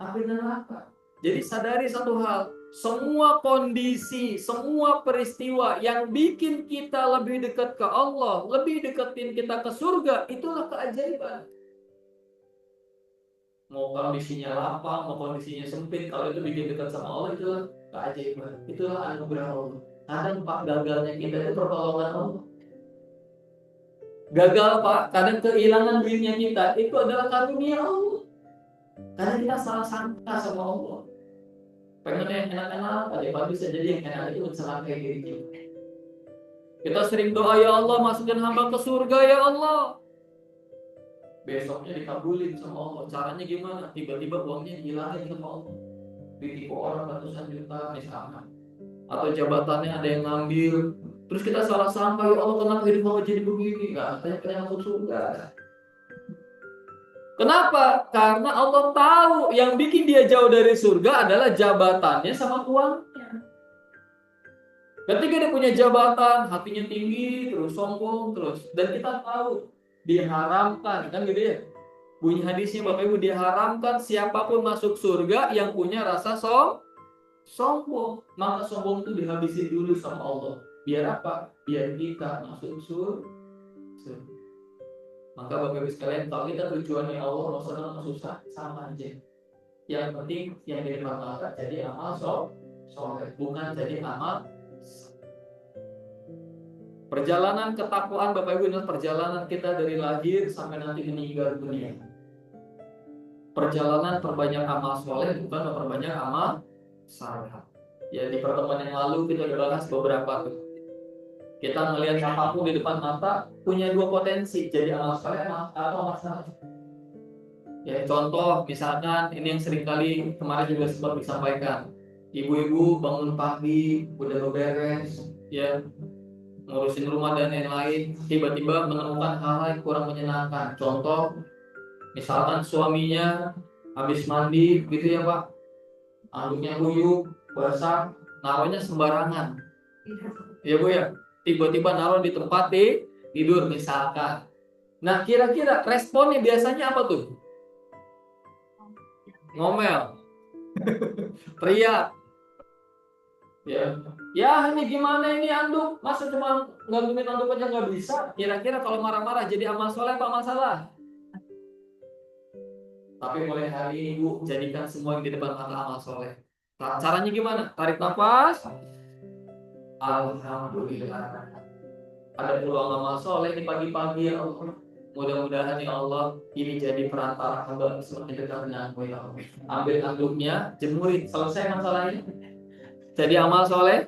[SPEAKER 1] api neraka. Jadi sadari satu hal, semua kondisi, semua peristiwa yang bikin kita lebih dekat ke Allah, lebih deketin kita ke surga, itulah keajaiban. Mau kondisinya lapang, mau kondisinya sempit, kalau itu bikin dekat sama Allah, itulah keajaiban. Itulah anugerah Allah. Kadang Pak, gagalnya kita itu pertolongan Allah. Gagal Pak, kadang kehilangan duitnya kita, itu adalah karunia Allah. Karena kita salah sangka sama Allah. Pengen yang enak-enak, ada bisa jadi yang enak itu mencelakai diri kita. Kita sering doa, ya Allah masukkan hamba ke surga ya Allah. Besoknya dikabulin sama Allah. Caranya gimana? Tiba-tiba uangnya hilangin sama Allah. Ditipu orang ratusan juta misalkan. Atau jabatannya ada yang ngambil. Terus kita salah sangka, ya Allah kenapa hidup mau jadi begini? Katanya pengen masuk surga. Kenapa? Karena Allah tahu yang bikin dia jauh dari surga adalah jabatannya sama uangnya. Ketika dia punya jabatan, hatinya tinggi, terus sombong, terus. Dan kita tahu diharamkan, kan gitu ya. Bunyi hadisnya Bapak Ibu, diharamkan siapapun masuk surga yang punya rasa sombong. Maka sombong itu dihabisin dulu sama Allah. Biar apa? Biar kita masuk surga. Maka Bapak Ibu sekalian, kalau kita tujuannya Allah, mau senang mau susah, sama aja. Yang penting yang di depan mata jadi amal soleh, bukan jadi amal. Perjalanan ketakwaan Bapak Ibu adalah perjalanan kita dari lahir sampai nanti meninggal dunia. Perjalanan perbanyak amal soleh, bukan memperbanyak amal saleh. Ya di pertemuan yang lalu kita bahas beberapa tuh. Kita melihat apapun di depan mata punya dua potensi, jadi amal soleh atau amal saleh. Ya contoh misalkan ini yang seringkali kemarin juga sempat disampaikan. Ibu-ibu bangun pagi udah beberes, ya ngurusin rumah dan lain-lain, tiba-tiba menemukan hal yang kurang menyenangkan. Contoh, misalkan suaminya habis mandi, gitu ya Pak, anduknya kuyup, basah, naruhnya sembarangan. Ya Bu ya, tiba-tiba naruh di tempat tidur misalkan. Nah kira-kira responnya biasanya apa tuh? Ngomel, teriak. Ya ini gimana ini anduk, masa cuma ngagungin anduk aja nggak bisa? Kira-kira kalau marah-marah jadi amal soleh apa amal salah? Tapi mulai hari ini Bu, jadikan semua yang di depan mata amal soleh. Caranya gimana? Tarik nafas. Alhamdulillah. Ada peluang amal soleh di pagi-pagi ya Allah. Mudah-mudahan ya Allah ini jadi perantara hamba semakin dekat dengan ya Allah. Ambil anduknya, jemurin, selesai masalahnya. Jadi amal soleh,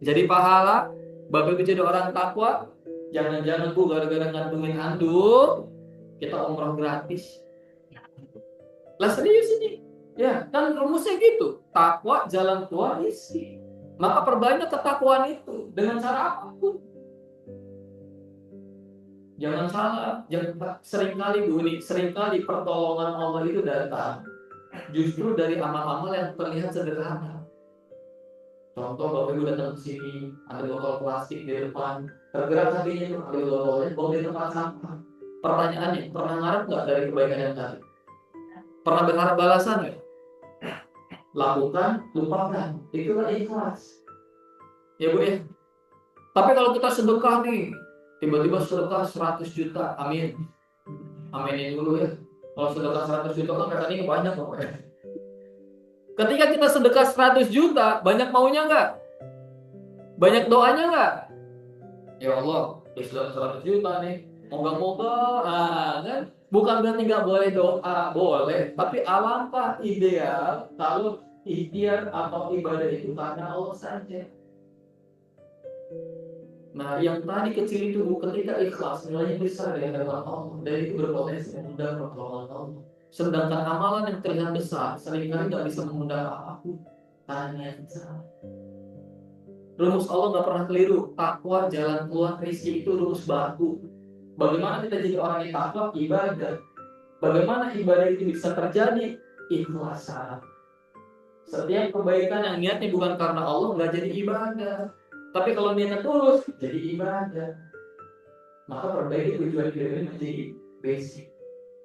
[SPEAKER 1] jadi pahala, Bapak Ibu jadi orang takwa. Jangan-jangan Bu gara-gara ngantungin handuk, kita umroh gratis. Lah serius ini, ya kan rumusnya gitu. Takwa jalan keluar isi. Maka perbanyak ketakwaan itu dengan cara apapun. Jangan salah, jangan seringkali Bu ini, seringkali pertolongan Allah itu datang justru dari amal-amal yang terlihat sederhana. Contoh Bapak Ibu datang ke sini, ada botol plastik di depan, tergerak hatinya itu ambil botolnya, bawa di tempat sampah. Pertanyaannya, pernah ngarep nggak dari kebaikan yang tadi? Pernah berharap balasan nggak? Lakukan, lupakan, itulah ikhlas. Ya Bu ya. Tapi kalau kita sedekah nih, tiba-tiba sedekah 100 juta, amin. Aminin dulu ya. Kalau sedekah 100 juta kan katanya banyak kok ya. Ketika kita sedekah 100 juta, banyak maunya nggak? Banyak doanya nggak? Ya Allah, sedekah 100 juta nih, moga-moga, kan? Bukan berarti nggak boleh doa, boleh. Tapi alangkah ideal kalau ikhtiar atau ibadah itu karena Allah saja. Nah, yang tadi kecil itu ketika ikhlas nilainya besar di hadapan Allah dan itu berpotensi mengundang pertolongan Allah. Sedangkan amalan yang terlihat besar seringkali nggak bisa mengundang apapun hanya besar. Rumus Allah nggak pernah keliru. Takwa jalan keluar rezeki itu rumus baku. Bagaimana kita jadi orang yang takwa? Ibadah. Bagaimana ibadah itu bisa terjadi? Ikhlasan. Setiap kebaikan yang niatnya bukan karena Allah nggak jadi ibadah. Tapi kalau niatnya tulus jadi ibadah. Maka perbaiki tujuan hidup ini menjadi basic,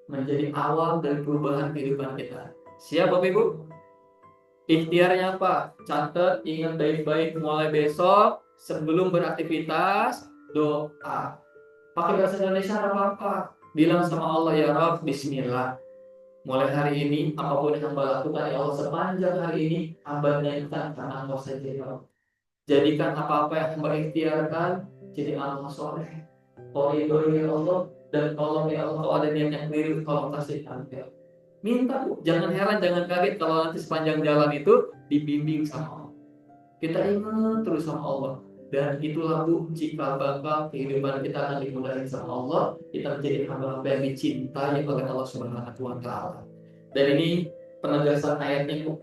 [SPEAKER 1] menjadi awal dari perubahan kehidupan kita. Siap Bapak Ibu? Ikhtiarnya apa? Catat, ingat baik-baik mulai besok sebelum beraktivitas doa. Pakai bahasa Indonesia apa-apa. Bilang sama Allah, ya Rabb, Bismillah. Mulai hari ini apapun yang hamba lakukan ya Allah sepanjang hari ini hamba niatkan karena Engkau saja ya Rabb. Jadikan apa-apa yang hamba ikhtiarkan jadi amal soleh. Ridho ya Allah dan tolong ya Allah kalau ada niat yang keliru tolong kasih tampil. Minta, jangan heran, jangan kaget kalau nanti sepanjang jalan itu dibimbing sama Allah. Kita ingat terus sama Allah. Dan itulah Bu, jika bakal kehidupan kita akan dimudahkan sama Allah, kita menjadi hamba-hamba yang dicintai oleh Allah Subhanahu wa Ta'ala. Dan ini penegasan ayatnya Bu.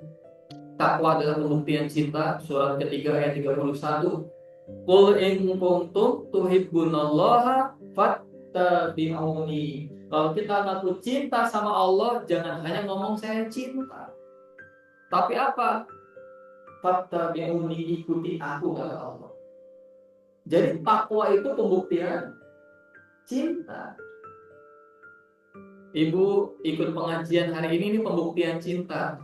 [SPEAKER 1] Takwa adalah pembuktian cinta, surat ketiga ayat 31. Qul in kuntum tuhibbunallaha fattabi'uni. Kalau kita ngaku cinta sama Allah, jangan hanya ngomong saya cinta. Tapi apa? Fattabi'uni, ikuti aku kata Allah. Jadi takwa itu pembuktian cinta. Ibu ikut pengajian hari ini pembuktian cinta.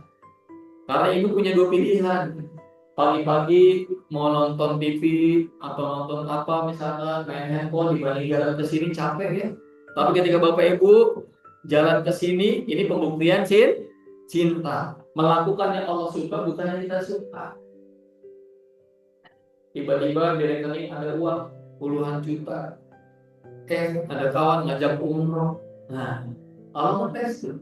[SPEAKER 1] Karena ibu punya dua pilihan. Pagi-pagi mau nonton TV atau nonton apa misalnya main handphone dibanding jalan ke sini capek ya. Tapi ketika Bapak Ibu jalan ke sini ini pembuktian cinta. Melakukan yang Allah suka bukan yang kita suka. Tiba-tiba di rekening ada uang puluhan juta. Ada kawan ngajak umroh. Nah, Allah ngetes tuh.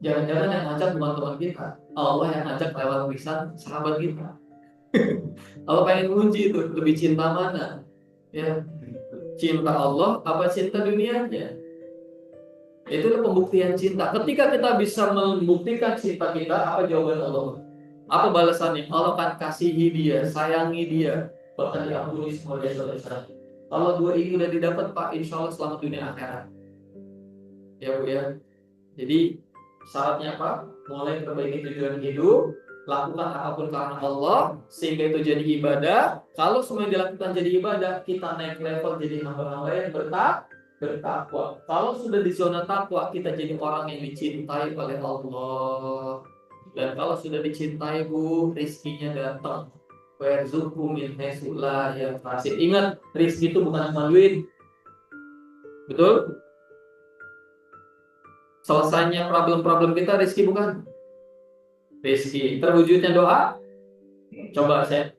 [SPEAKER 1] Jangan-jangan yang ngajak bukan teman kita, Allah yang ngajak lewat lisan sahabat kita. Allah pengen uji itu, lebih cinta mana? Ya, cinta Allah apa cinta dunianya? Itu pembuktian cinta. Ketika kita bisa membuktikan cinta kita, apa jawaban Allah? Apa balasannya? Allah akan kasihi dia, sayangi dia, bahkan diampuni semua dosa-dosa. Kalau dua ini udah didapat Pak, insya Allah selamat dunia akhirat. Ya Bu ya. Jadi syaratnya apa? Mulai perbaiki tujuan hidup, lakukan apapun karena Allah, sehingga itu jadi ibadah. Kalau semua dilakukan jadi ibadah, kita naik level jadi hamba-hamba yang bertakwa. Kalau sudah di zona takwa, kita jadi orang yang dicintai oleh Allah. Dan kalau sudah dicintai Bu, rizkinya datang. Warzuqhu min haitsu la yahtasib. Ingat, rizki itu bukan cuma duit. Betul? Selesainya problem-problem kita rizki bukan? Rizki. Terwujudnya doa? Coba saya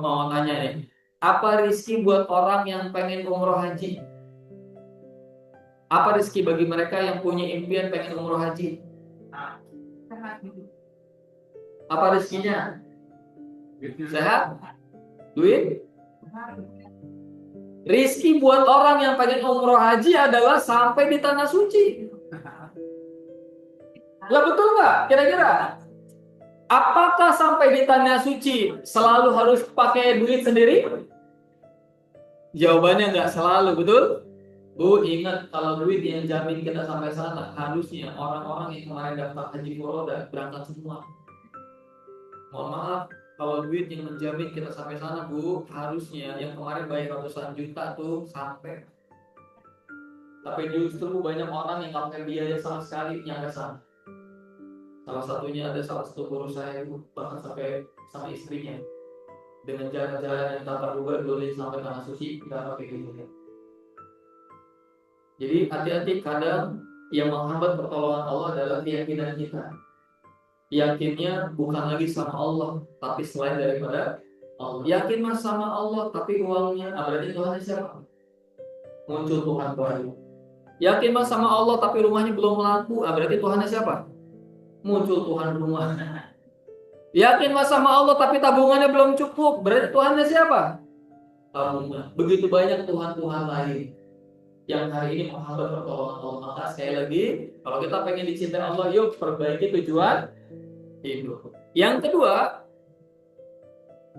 [SPEAKER 1] mau tanya nih. Apa rizki buat orang yang pengen umroh haji? Apa rizki bagi mereka yang punya impian pengen umroh haji? Apa rizkinya? Sehat? Duit? Rizki buat orang yang pengen umroh haji adalah sampai di tanah suci. Lah betul nggak? Kira-kira? Apakah sampai di tanah suci selalu harus pakai duit sendiri? Jawabannya nggak selalu, betul? Bu, ingat kalau duit yang jamin kita sampai sana, harusnya orang-orang yang kemarin daftar haji furoda berangkat semua. Mohon maaf, kalau duit yang menjamin kita sampai sana, Bu, harusnya yang kemarin bayar ratusan juta tuh sampai. Tapi justru banyak orang yang nggak pakai biaya sama sekali nyampe sana. Salah satunya ada salah satu guru saya itu bahkan sampai sama istrinya dengan jalan-jalan yang tanpa duga boleh sampai tanah suci kita pakai gitu. Jadi hati-hati, kadang yang menghambat pertolongan Allah adalah keyakinan kita. Yakinnya bukan lagi sama Allah, tapi selain daripada Allah. Yakin mas sama Allah, tapi uangnya berarti Tuhan siapa? Muncul Tuhan baru. Yakin mas sama Allah, tapi rumahnya belum laku, berarti Tuhan siapa? Muncul Tuhan rumah. Yakin mas sama Allah tapi tabungannya belum cukup, berarti Tuhannya siapa? kaumnya. Begitu banyak Tuhan-Tuhan lain yang hari ini menghambat pertolongan Allah. Maka sekali lagi, kalau kita pengen dicintai Allah, yuk perbaiki tujuan hidup. Yang kedua,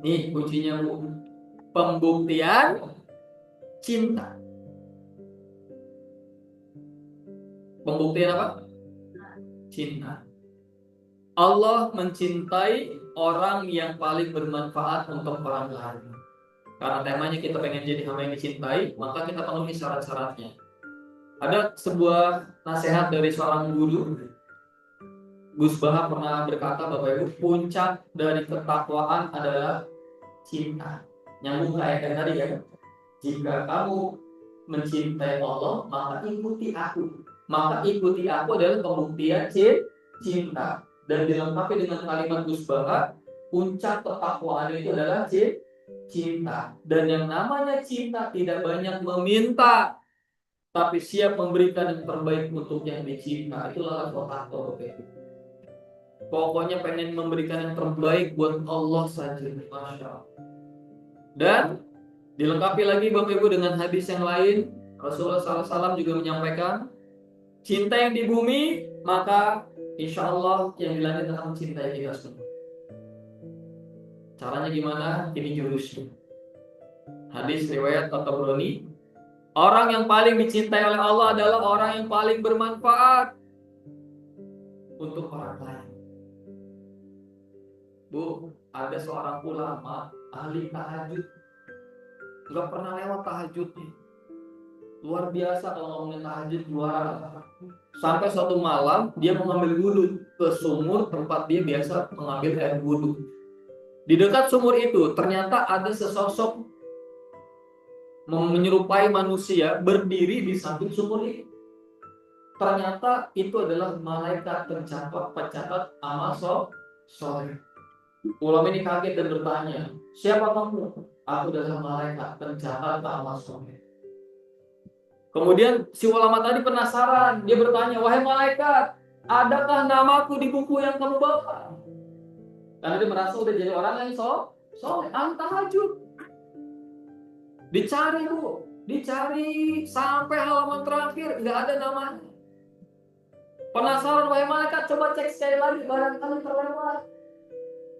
[SPEAKER 1] nih kuncinya Bu, pembuktian cinta. Pembuktian apa? Cinta. Allah mencintai orang yang paling bermanfaat untuk orang lain. Karena temanya kita pengen jadi hamba yang dicintai, maka kita penuhi syarat-syaratnya. Ada sebuah nasihat dari seorang guru. Gus Baha pernah berkata, Bapak Ibu, puncak dari ketakwaan adalah cinta. Nyambung kayak tadi ya. Jika kamu mencintai Allah, maka ikuti aku. Maka ikuti aku adalah pembuktian cinta. Dan dilengkapi dengan kalimat Gus Baha, puncak ketakwaan itu adalah cinta. Dan yang namanya cinta tidak banyak meminta, tapi siap memberikan yang terbaik untuk yang dicinta. Itulah kotakto. Pokoknya pengen memberikan yang terbaik buat Allah saja. Masya Allah. Dan dilengkapi lagi Bapak Ibu dengan hadis yang lain. Rasulullah SAW juga menyampaikan, cinta yang di bumi, maka insya Allah yang di langit akan mencintai kita semua. Caranya gimana? Ini jurusnya. Hadis riwayat At-Tabrani, orang yang paling dicintai oleh Allah adalah orang yang paling bermanfaat untuk orang lain. Bu, ada seorang ulama ahli tahajud, nggak pernah lewat tahajudnya. Luar biasa kalau ngomongin tahajud, juara. Sampai suatu malam dia mengambil wudhu ke sumur tempat dia biasa mengambil air wudhu. Di dekat sumur itu ternyata ada sesosok menyerupai manusia berdiri di samping sumur itu. Ternyata itu adalah malaikat pencatat amal soleh. Ulama ini kaget dan bertanya, siapa kamu? Aku adalah malaikat pencatat amal soleh. Kemudian si ulama tadi penasaran, dia bertanya, wahai malaikat, adakah namaku di buku yang kamu bawa? Karena dia merasa udah jadi orang yang soleh, tahajud. Dicari Bu, dicari sampai halaman terakhir nggak ada namanya. Penasaran, wahai malaikat, coba cek sekali lagi, barangkali terlewat.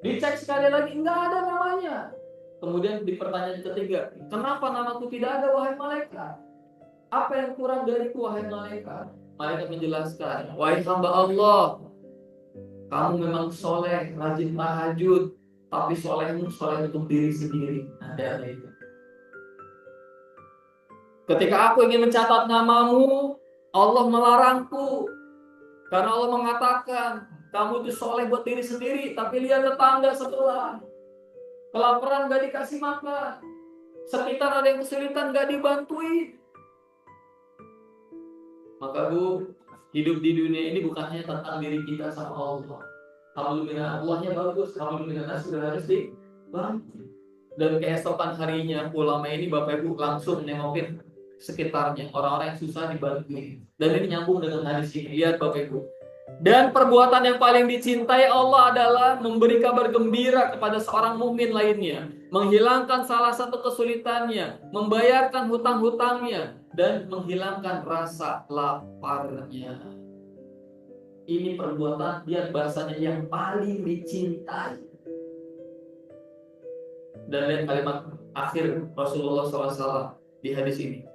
[SPEAKER 1] Dicek sekali lagi, nggak ada namanya. Kemudian di pertanyaan ketiga, kenapa namaku tidak ada, wahai malaikat? Apa yang kurang dariku, wahai malaikat? Malaikat menjelaskan, wahai hamba Allah, kamu memang soleh, rajin tahajud, tapi solehmu soleh untuk diri sendiri. Ada itu. Ketika aku ingin mencatat namamu, Allah melarangku. Karena Allah mengatakan, kamu itu soleh buat diri sendiri, tapi lihat tetangga sebelah. Kelaparan gak dikasih makan. Sekitar ada yang kesulitan gak dibantuin. Maka Bu, hidup di dunia ini bukan hanya tentang diri kita sama Allah. Alhamdulillah, Allahnya bagus. Alhamdulillah, sudah harus dibantu. Dan keesokan harinya, ulama ini Bapak Ibu langsung nengokin sekitarnya. Orang-orang yang susah dibantu. Dan ini nyambung dengan hadis ini. Lihat Bapak Ibu. Dan perbuatan yang paling dicintai Allah adalah memberi kabar gembira kepada seorang mukmin lainnya, menghilangkan salah satu kesulitannya, membayarkan hutang-hutangnya, dan menghilangkan rasa laparnya. Ini perbuatan dia bahasanya yang paling dicintai. Dan lihat kalimat akhir Rasulullah SAW di hadis ini.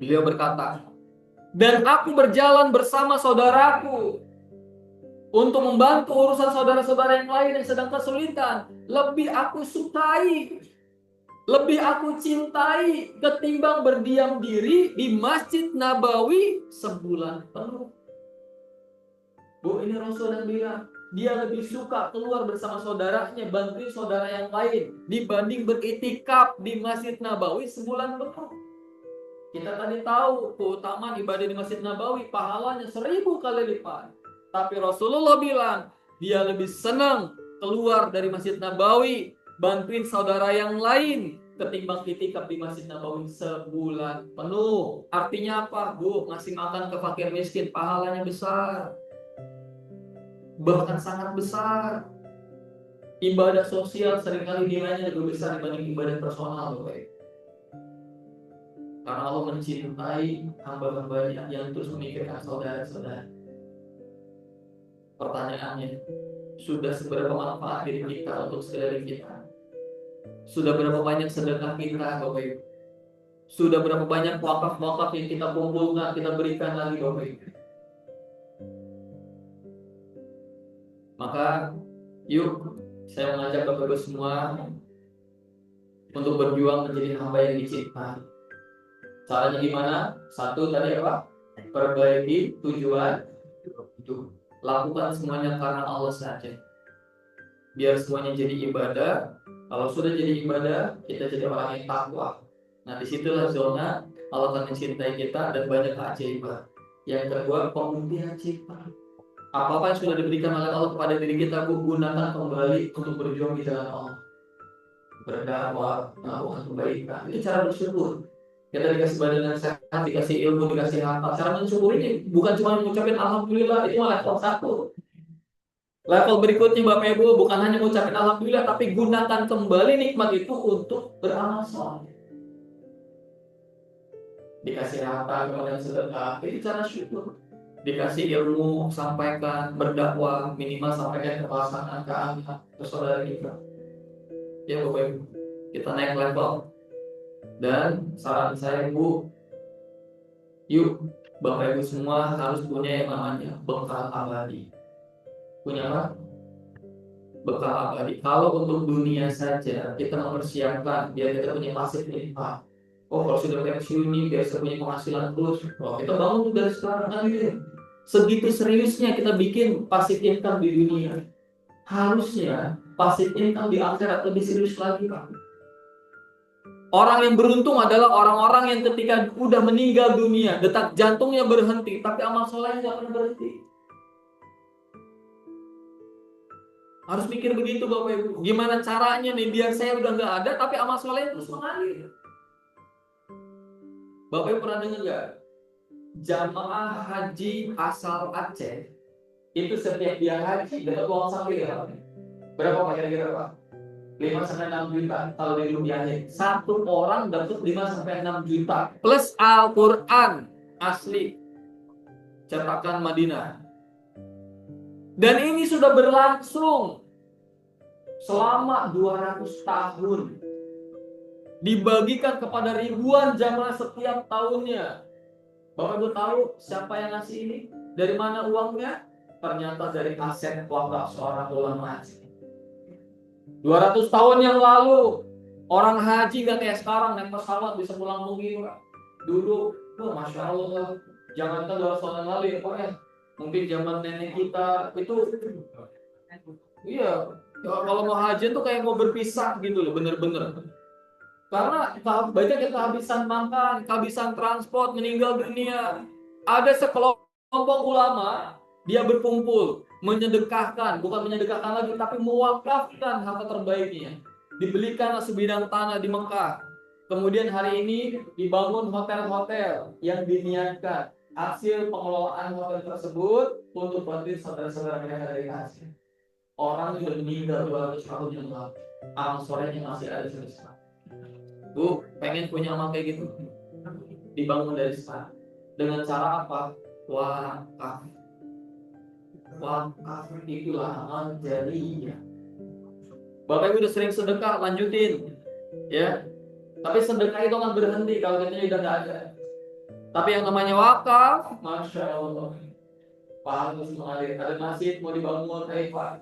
[SPEAKER 1] Beliau berkata, dan aku berjalan bersama saudaraku untuk membantu urusan saudara-saudara yang lain yang sedang kesulitan. Lebih aku sukai, lebih aku cintai ketimbang berdiam diri di Masjid Nabawi sebulan penuh. Bu, ini Rasul yang bilang, dia lebih suka keluar bersama saudaranya, bantuin saudara yang lain, dibanding beriktikaf di Masjid Nabawi sebulan penuh. Kita tadi tahu keutamaan ibadah di Masjid Nabawi, pahalanya 1000 kali lipat. Tapi Rasulullah bilang, dia lebih senang keluar dari Masjid Nabawi, bantuin saudara yang lain, ketimbang itikaf di Masjid Nabawi sebulan penuh. Artinya apa, Bu? Ngasih makan ke fakir miskin, pahalanya besar. Bahkan sangat besar. Ibadah sosial seringkali nilainya lebih besar dibanding ibadah personal, Bapak. Karena Allah mencintai hamba-hambanya yang terus memikirkan saudara-saudara. Pertanyaannya, sudah seberapa manfaat diri kita untuk sekeliling kita? Sudah berapa banyak sedekah kita, Bapak Ibu? Sudah berapa banyak wakaf-wakaf yang kita kumpulkan, kita berikan lagi, Bapak Ibu? Maka, yuk, saya mengajak Bapak Ibu semua untuk berjuang menjadi hamba yang dicintai. Caranya gimana? Satu tadi apa? Perbaiki tujuan itu. Lakukan semuanya karena Allah saja. Biar semuanya jadi ibadah. Kalau sudah jadi ibadah, kita jadi orang yang takwa. Nah, disitulah zona Allah akan mencintai kita dan banyak keajaiban. Yang kedua, pembuktian cinta. Apa-apa yang sudah diberikan oleh Allah kepada diri kita, gunakan kembali untuk berjuang di jalan Allah. Berdakwah, melakukan kebaikan. Itu cara bersyukur. Kita dikasih badan yang sehat, dikasih ilmu, dikasih harta. Cara mensyukur ini bukan cuma mengucapkan alhamdulillah, itu malah level 1. Level berikutnya Bapak Ibu bukan hanya mengucapkan alhamdulillah, tapi gunakan kembali nikmat itu untuk beramal saleh. Dikasih harta, kemudian sedekah, itu cara syukur. Dikasih ilmu, sampaikan, berdakwah, minimal sampaikan ke pasangan, ke anak, ke saudara kita. Ya Bapak Ibu, kita naik level. Dan saran saya Bu, yuk Bapak Ibu semua harus punya yang namanya bekal abadi. Punya apa? Bekal abadi. Kalau untuk dunia saja kita mempersiapkan biar kita punya pasif income. Oh, kalau sudah pensiun nih biasa punya penghasilan terus. Oh, kita bangun dari sekarang kan gitu. Segitu seriusnya kita bikin pasif income di dunia. Harusnya pasif income di akhirat lebih serius lagi, Pak. Orang yang beruntung adalah orang-orang yang ketika udah meninggal dunia, detak jantungnya berhenti, tapi amal solehnya nggak pernah berhenti. Harus mikir begitu Bapak Ibu. Gimana caranya nih biar saya udah nggak ada, tapi amal solehnya terus mengalir. Bapak Ibu pernah dengar nggak? Jamaah haji asal Aceh itu setiap dia haji dapat uang saku ya. Berapa Pak kira-kira Pak? 5-6 juta kalau dirupiahin. Satu orang dapat 5-6 juta plus Al-Quran asli cetakan Madinah. Dan ini sudah berlangsung selama 200 tahun. Dibagikan kepada ribuan jamaah setiap tahunnya. Bapak Ibu tahu siapa yang ngasih ini? Dari mana uangnya? Ternyata dari aset wakaf seorang ulama haji. 200 tahun yang lalu orang haji gak kayak sekarang naik pesawat bisa pulang mungkin. Dulu, masya Allah, jangankan 200 tahun yang lalu ya, mungkin zaman nenek kita itu, iya, kalau mau haji tuh kayak mau berpisah gitu loh, bener-bener. Karena banyak yang kehabisan makan, kehabisan transport, meninggal dunia. Ada sekelompok ulama, dia berkumpul, menyedekahkan, bukan menyedekahkan lagi, tapi mewakafkan harta terbaiknya. Dibelikanlah sebidang tanah di Mekah. Kemudian hari ini dibangun hotel-hotel yang diniatkan. Hasil pengelolaan hotel tersebut untuk bantu saudara-saudara mereka dari Asia. Orang sudah meninggal 200 tahun yang lalu. Amal solehnya masih ada sekarang. Bu, pengen punya amal kayak gitu? Dibangun dari sekarang. Dengan cara apa? Wakaf. Wakaf itulah amal jariyah. Bapak Ibu udah sering sedekah, lanjutin, ya. Tapi sedekah itu akan berhenti kalau katanya udah nggak ada. Tapi yang namanya wakaf, masya Allah, pahala terus mengalir. Ada masjid mau dibangun, Pak,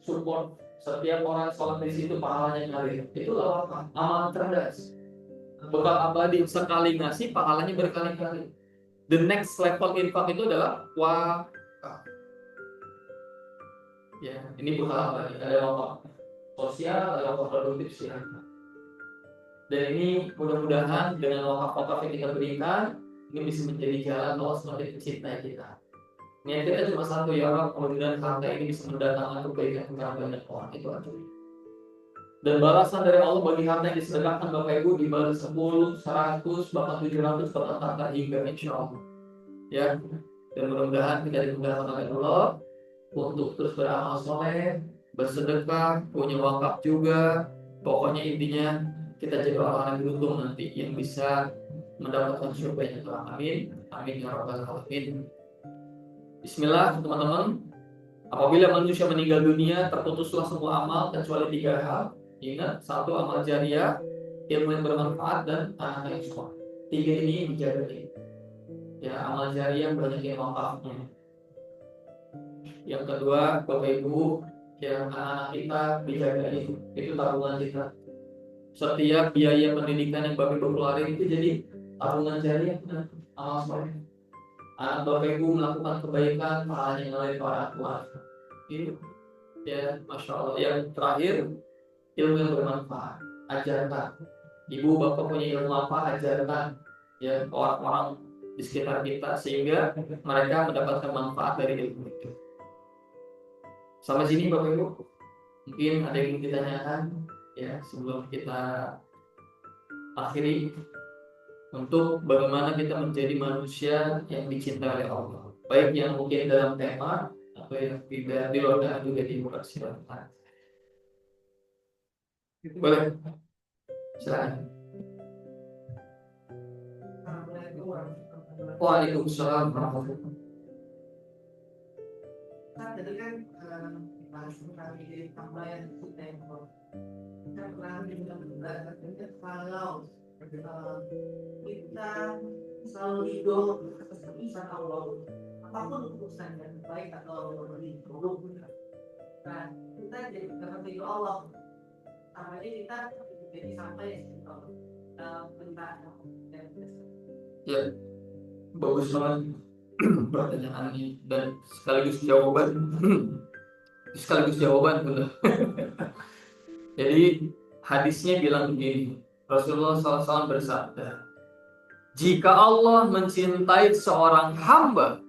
[SPEAKER 1] support setiap orang sholat di situ pahalanya ngalir. Itulah wakaf, amal cerdas. Bekal abadi, sekali ngasih pahalanya berkali-kali. The next level infak itu adalah wakaf. Ya, ini bekal abadi. Ada wakaf sosial, ada wakaf produktif silahkan. Dan ini mudah-mudahan dengan wakaf-wakaf yang kita berikan, ini bisa menjadi jalan Allah semakin mencintai kita. Niat kita cuma satu, ya Allah, mudah-mudahan harta ini bisa mendatangkan kebaikan kepada banyak orang. Itu aja. Dan balasan dari Allah bagi harta yang disedekahkan Bapak Ibu dibalas 10, 100, bahkan 700 bahkan hingga insya Allah. Ya, dan mudah-mudahan kita dimudahkan oleh Allah untuk terus beramal soleh, bersedekah, punya wakaf juga. Pokoknya intinya kita jadi orang yang beruntung nanti yang bisa mendapatkan surga Tuhan. Amin. Amin ya rabbal alamin. Bismillah teman-teman. Apabila manusia meninggal dunia, terputuslah semua amal kecuali 3 hal. Ingat, 1 amal jariah, ilmu yang bermanfaat, dan anak yang soleh. 3 ini dijaga. Ya, amal jariah banyak yang manfaatnya. Yang kedua, Bapak Ibu, yang anak-anak kita dijaga, itu tabungan kita. Setiap biaya pendidikan yang Bapak Ibu keluarin itu jadi tabungan jariah, amal soleh. Anak Bapak Ibu melakukan kebaikan, pahalanya mengalir ke orang tua. Itu ya, Masya Allah. Yang terakhir, ilmu yang bermanfaat, ajarkan. Ibu bapak punya ilmu apa, ajarkan ya orang-orang di sekitar kita sehingga mereka mendapatkan manfaat dari ilmu itu. Sampai sini Bapak Ibu, mungkin ada yang ingin ditanyakan ya sebelum kita akhiri, untuk bagaimana kita menjadi manusia yang dicintai oleh Allah, baik yang mungkin dalam tema atau yang tidak, di luar juga dibuka. Silakan. Boleh. Silakan. Waalaikumsalam warahmatullahi wabarakatuh.
[SPEAKER 5] Tadi kan bahas tentang ide tambahan kita yang kita pernah juga katanya kalau kita selalu ridho atas keputusan Allah, apapun keputusan yang baik atau buruk, nah kita jadi karena ridho Allah, apalagi kita jadi sampai perintah
[SPEAKER 1] Ya, bagus banget pertanyaan ini dan sekaligus jawaban benar. Jadi hadisnya bilang begini, Rasulullah SAW bersabda, jika Allah mencintai seorang hamba,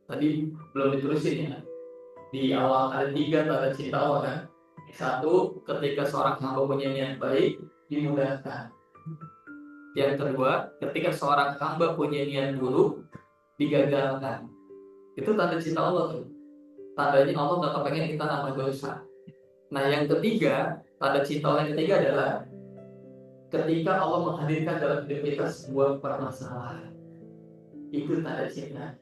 [SPEAKER 1] tadi belum diterusin ya, di awal ada 3 tanda cinta Allah kan. 1, ketika seorang hamba punya niat baik, dimudahkan. Yang kedua, ketika seorang hamba punya niat buruk, digagalkan. Itu tanda cinta Allah tuh. Tandanya Allah gak kepengen kita nambah dosa. Nah yang ketiga, tanda cinta Allah yang ketiga adalah ketika Allah menghadirkan dalam hidup kita sebuah permasalahan. Itu tanda cinta.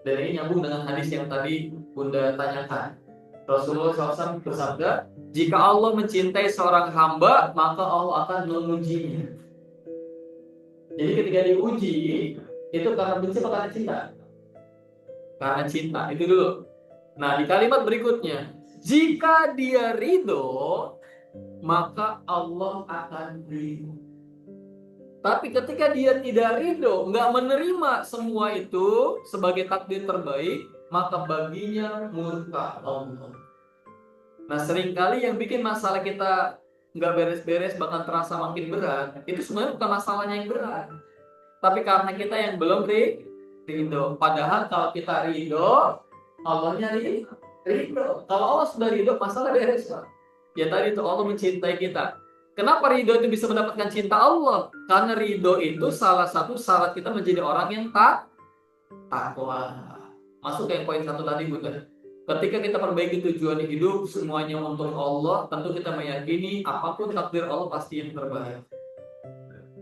[SPEAKER 1] Dan ini nyambung dengan hadis yang tadi Bunda tanyakan. Rasulullah SAW bersabda, jika Allah mencintai seorang hamba, maka Allah akan mengujinya. Jadi ketika diuji, itu karena benci atau karena cinta? Karena cinta, itu dulu. Nah di kalimat berikutnya, jika dia ridho, maka Allah akan ridho. Tapi ketika dia tidak ridho, nggak menerima semua itu sebagai takdir terbaik, maka baginya murka Allah. Nah seringkali yang bikin masalah kita nggak beres-beres, bahkan terasa makin berat, itu sebenarnya bukan masalahnya yang berat, tapi karena kita yang belum ridho. Padahal kalau kita ridho, Allahnya ridho. Kalau Allah sudah ridho, masalah beres Pak. Ya tadi itu Allah mencintai kita. Kenapa ridho itu bisa mendapatkan cinta Allah? Karena ridho itu salah satu syarat kita menjadi orang yang takwa. Masuk ke poin 1 tadi Bunda. Ketika kita perbaiki tujuan hidup semuanya untuk Allah, tentu kita meyakini apapun takdir Allah pasti yang terbaik.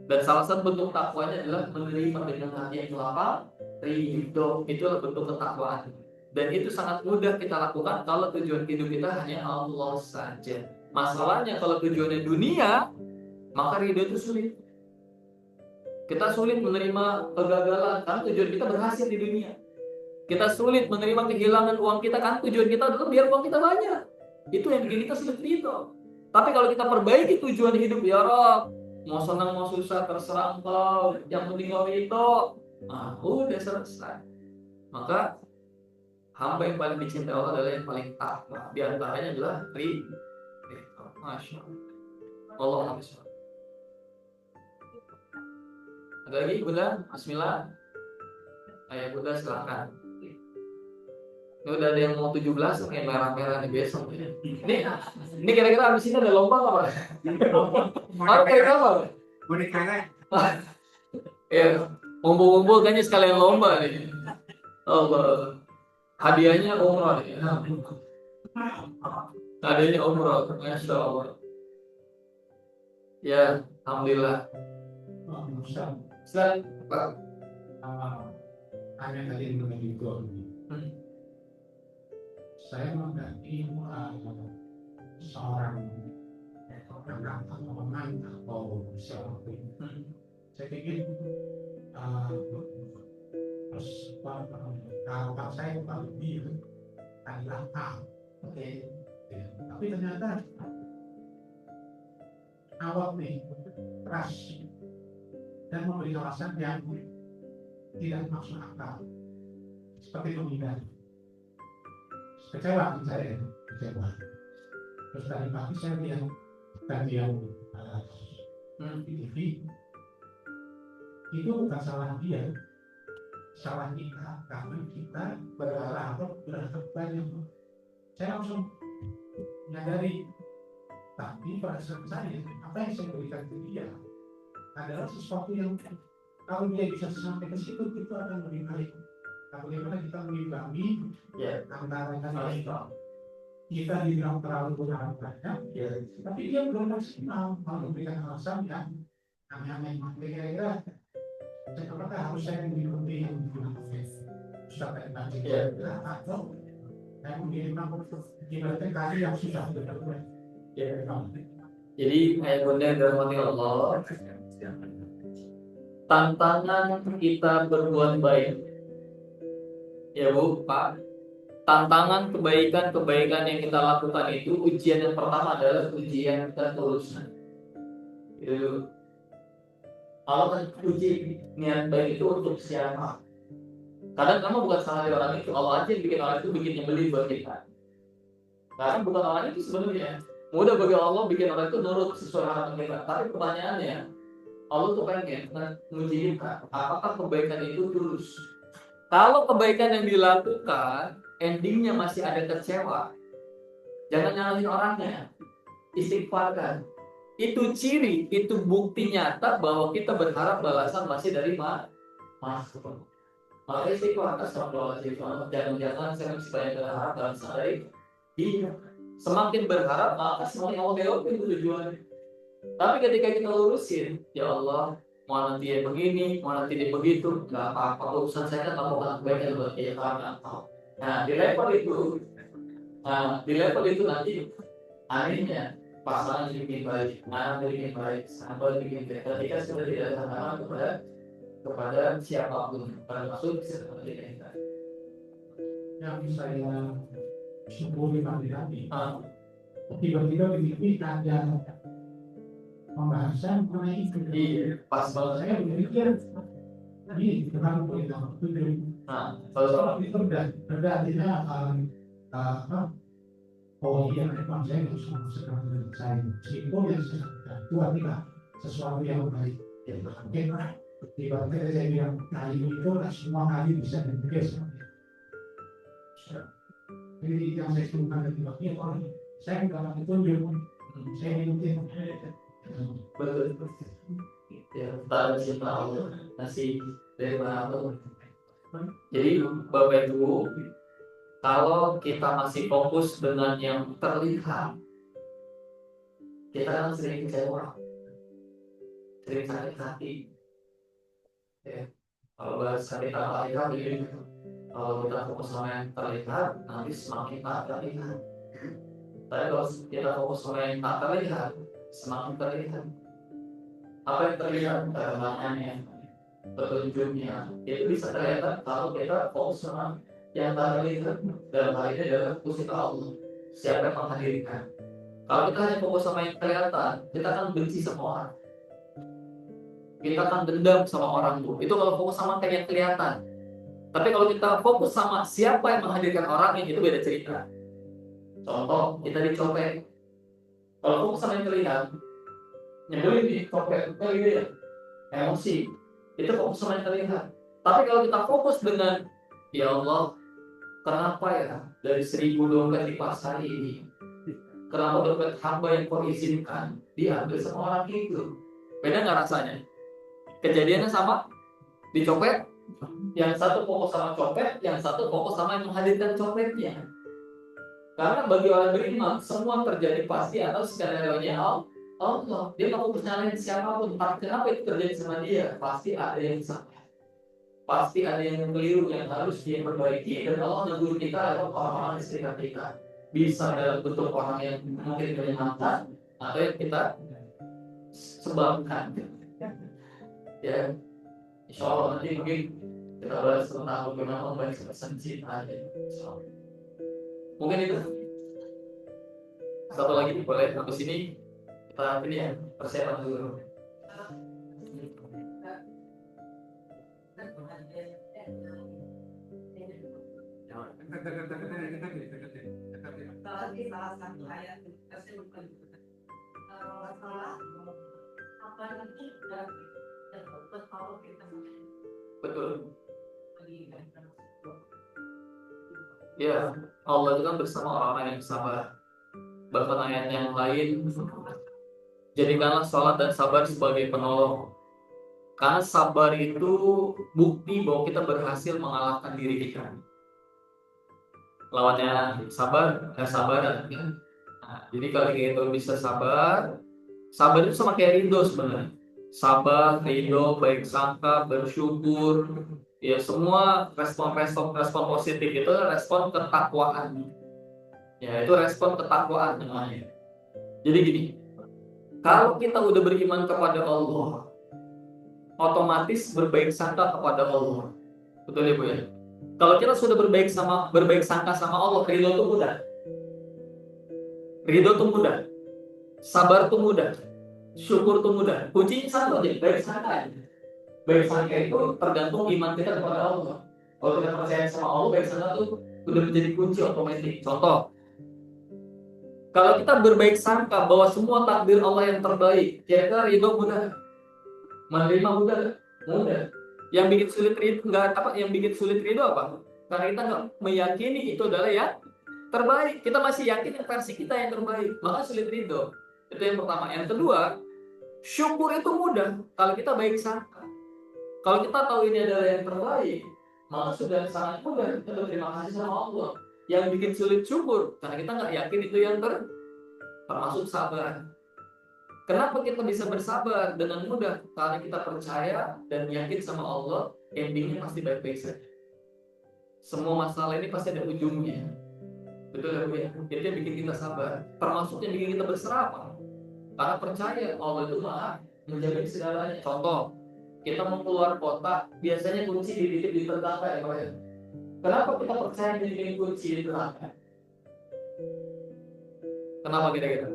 [SPEAKER 1] Dan salah satu bentuk takwanya adalah menerima dengan hati yang lapang, ridho. Itulah bentuk ketakwaan. Dan itu sangat mudah kita lakukan kalau tujuan hidup kita hanya Allah saja. Masalahnya kalau tujuannya dunia, maka ridho itu sulit. Kita sulit menerima kegagalan karena tujuan kita berhasil di dunia. Kita sulit menerima kehilangan uang kita kan tujuan kita adalah biar uang kita banyak. Itu yang bikin kita sulit ridho. Tapi kalau kita perbaiki tujuan hidup, ya Rob, mau senang mau susah terserah Engkau, yang penting Engkau ridho, nah udah selesai. Maka hamba yang paling dicintai Allah adalah yang paling takwa. Di antaranya adalah ridho. Masya Allah. Allah. Ada lagi Bunda? Bismillah. Ayo Bunda silakan. Ini udah ada yang mau 17 yang merah-merah nih besok. Ini kira-kira abis ini ada lomba apa? Oke, apa?
[SPEAKER 5] bonekanya.
[SPEAKER 1] Ya, ngumpul-ngumpul kayaknya sekalian lomba nih. Allah. Hadiahnya umroh nih. Hadiahnya umroh, Masya Allah. Ya, Alhamdulillah.
[SPEAKER 2] Ustaz,
[SPEAKER 1] Ustaz, Pak.
[SPEAKER 2] hanya tadi mengenai gol.
[SPEAKER 1] Hmm.
[SPEAKER 2] Saya mengganti seorang anak atau teman atau siapapun. Saya pikir kalau saya kalau dia adalah A.
[SPEAKER 1] Oke.
[SPEAKER 2] Tapi ternyata awal nih keras dan memberi alasan yang tidak masuk akal seperti penghindar. Kecewa saya, kecewa. Terus tadi pagi saya lihat kajian di TV, itu bukan salah dia, salah kita karena kita berharap banyak. Saya langsung menyadari, tapi pada saat saya apa yang saya berikan ke dia adalah sesuatu yang kalau dia bisa sampai ke situ itu akan lebih baik. Nah, bagaimana kita mengimbangi antara kita dibilang terlalu berharap banyak, tapi dia belum maksimal memberikan alasan yang aneh-aneh. Kira-kira apakah harus saya mengikuti yang Ustaz tadi atau saya mengirimkan ibaratnya kali yang susah betul-betul.
[SPEAKER 1] Jadi ayah bunda yang dirahmati Allah, tantangan kita berbuat baik, ya Bu, Pak. Tantangan kebaikan yang kita lakukan itu ujian yang pertama adalah ujian ketulusan. Itu Allah kan uji niat baik itu untuk siapa? Kadang kamu bukan salah dari orang itu, Allah aja yang bikin orang itu bikin nyebelin buat kita. Karena bukan orang itu sebenarnya. Mudah bagi Allah bikin orang itu nurut sesuai harapan kita. Tapi pertanyaannya, Allah tuh pengen menguji kita, apakah kebaikan itu tulus? Kalau kebaikan yang dilakukan endingnya masih ada kecewa, jangan nyalahin orangnya, istighfarkan. Itu ciri, itu bukti nyata bahwa kita berharap balasan masih dari Mas. Maka istighfar, astagfirullahaladzim, jangan saya masih banyak berharap balasan dari dia. Semakin berharap maka semakin Allah belok itu tujuannya. Tapi ketika kita lurusin, ya Allah, mau nanti dia begini, mau nanti dia begitu, nggak apa-apa, urusan saya kan melakukan kebaikan buat dia karena tahu. Nah di level itu nanti anehnya pasangan bikin baik, anak bikin baik, sahabat bikin baik. Ketika sudah tidak sama kepada siapapun, termasuk seperti kita.
[SPEAKER 2] Yang saya syukuri pada hati, tiba-tiba di TV ada pembahasan mengenai itu.
[SPEAKER 1] Pas banget.
[SPEAKER 2] Saya berpikir ini bukan itu.
[SPEAKER 1] Kalau
[SPEAKER 2] itu berartinya oh iya memang saya harus sekarang dengan saya meskipun yang saya itu tidak sesuatu yang baik. Mungkin tiba-tiba saya bilang kayu itu semua kayu bisa dibikin. Jadi yang saya sebutkan tiba-tiba orang saya nggak ditunjuk, saya ngikutin.
[SPEAKER 1] betul. Ya, tak cinta Allah nasi dari mana Allah. Jadi Bapak Ibu, kalau kita masih fokus dengan yang terlihat, kita kan sering kecewa, sering sakit hati. Ya, kalau sakit hati begini, kalau kita fokus sama yang terlihat, nanti semakin tak terlihat. Tapi kalau kita fokus sama yang tak terlihat, semakin terlihat. Apa yang terlihat? Kerendahannya, petunjuknya, itu bisa terlihat kalau kita fokus sama yang tak terlihat. Dalam hal ini adalah fokus ke Allah. Siapa yang menghadirkan? Kalau kita hanya fokus sama yang kelihatan, kita akan benci sama orang. Kita akan dendam sama orang itu. Itu kalau fokus sama yang kelihatan. Tapi kalau kita fokus sama siapa yang menghadirkan orang, itu beda cerita. Contoh, kita dicopet. Kalau fokus sama yang terlihat, nyebelin nih, copet, gitu, emosi, itu fokus sama yang terlihat. Tapi kalau kita fokus dengan, ya Allah, kenapa ya dari 1000 dompet di pasar ini, kenapa dompet hamba yang kau izinkan diambil sama orang itu? Beda nggak rasanya? Kejadiannya sama, dicopet, yang satu fokus sama copet, yang satu fokus sama yang menghadirkan copetnya. Karena bagi orang beriman, semua terjadi pasti atau skenario-nya Allah. Dia nggak mau nyalahin siapapun. Tapi kenapa itu terjadi sama dia? Pasti ada yang salah. Pasti ada yang keliru yang harus dia perbaiki. Dan Allah menegur kita atau orang-orang di sekitar kita. Bisa dalam bentuk orang yang mungkin menyenangkan atau yang kita sebabkan. Ya, insya Allah nanti mungkin kita bahas tentang bagaimana membaik pesan cinta. Mungkin itu. Satu lagi boleh habis ini kita ini ya persiapan dulu.
[SPEAKER 5] Apalagi salah satu ayat saya lupa masalah apa itu dan kalau kita
[SPEAKER 1] Betul. Ya, Allah itu kan bersama orang-orang yang sabar. Bahkan ayat yang lain, jadikanlah sholat dan sabar sebagai penolong. Karena sabar itu bukti bahwa kita berhasil mengalahkan diri kita. Lawannya sabar, sabaran. Nah, jadi kalau kita bisa sabar, sabar itu sama kayak ridho sebenarnya. Sabar, ridho, baik sangka, bersyukur, ya semua respon positif itu respon ketakwaan. Ya itu respon ketakwaan namanya. Jadi gini, kalau kita udah beriman kepada Allah, otomatis berbaik sangka kepada Allah. Betul ya Bu ya? Kalau kita sudah berbaik sangka sama Allah, ridho itu mudah. Ridho itu mudah. Sabar itu mudah. Syukur itu mudah. Kuncinya satu aja, baik sangka. Baik sangka itu tergantung iman kita kepada Allah. Kalau kita percaya sama Allah, baik sangka itu udah menjadi kunci otomatis. Contoh, kalau kita berbaik sangka bahwa semua takdir Allah yang terbaik, kira-kira ridho mudah. Menerima mudah. Yang bikin sulit ridho yang bikin sulit ridho apa? Karena kita nggak meyakini itu adalah yang terbaik. Kita masih yakin yang versi kita yang terbaik, maka sulit ridho. Itu yang pertama. Yang kedua, syukur itu mudah kalau kita baik sangka. Kalau kita tahu ini adalah yang terbaik, maka sudah sangat mudah kita berterima kasih sama Allah. Yang bikin sulit syukur karena kita nggak yakin itu yang termasuk sabar. Kenapa kita bisa bersabar dengan mudah? Karena kita percaya dan yakin sama Allah, endingnya pasti baik-baik saja. Semua masalah ini pasti ada ujungnya. Betul ya Bu ya? Itu yang bikin kita sabar. Termasuk yang bikin kita berserah. Karena percaya Allah itu maha menjaga segalanya. Contoh, kita mau keluar kota, biasanya kunci dititip di tetangga ya Pak ya. Kenapa kita percaya jadi kunci di tetangga? Kenapa kira-kira?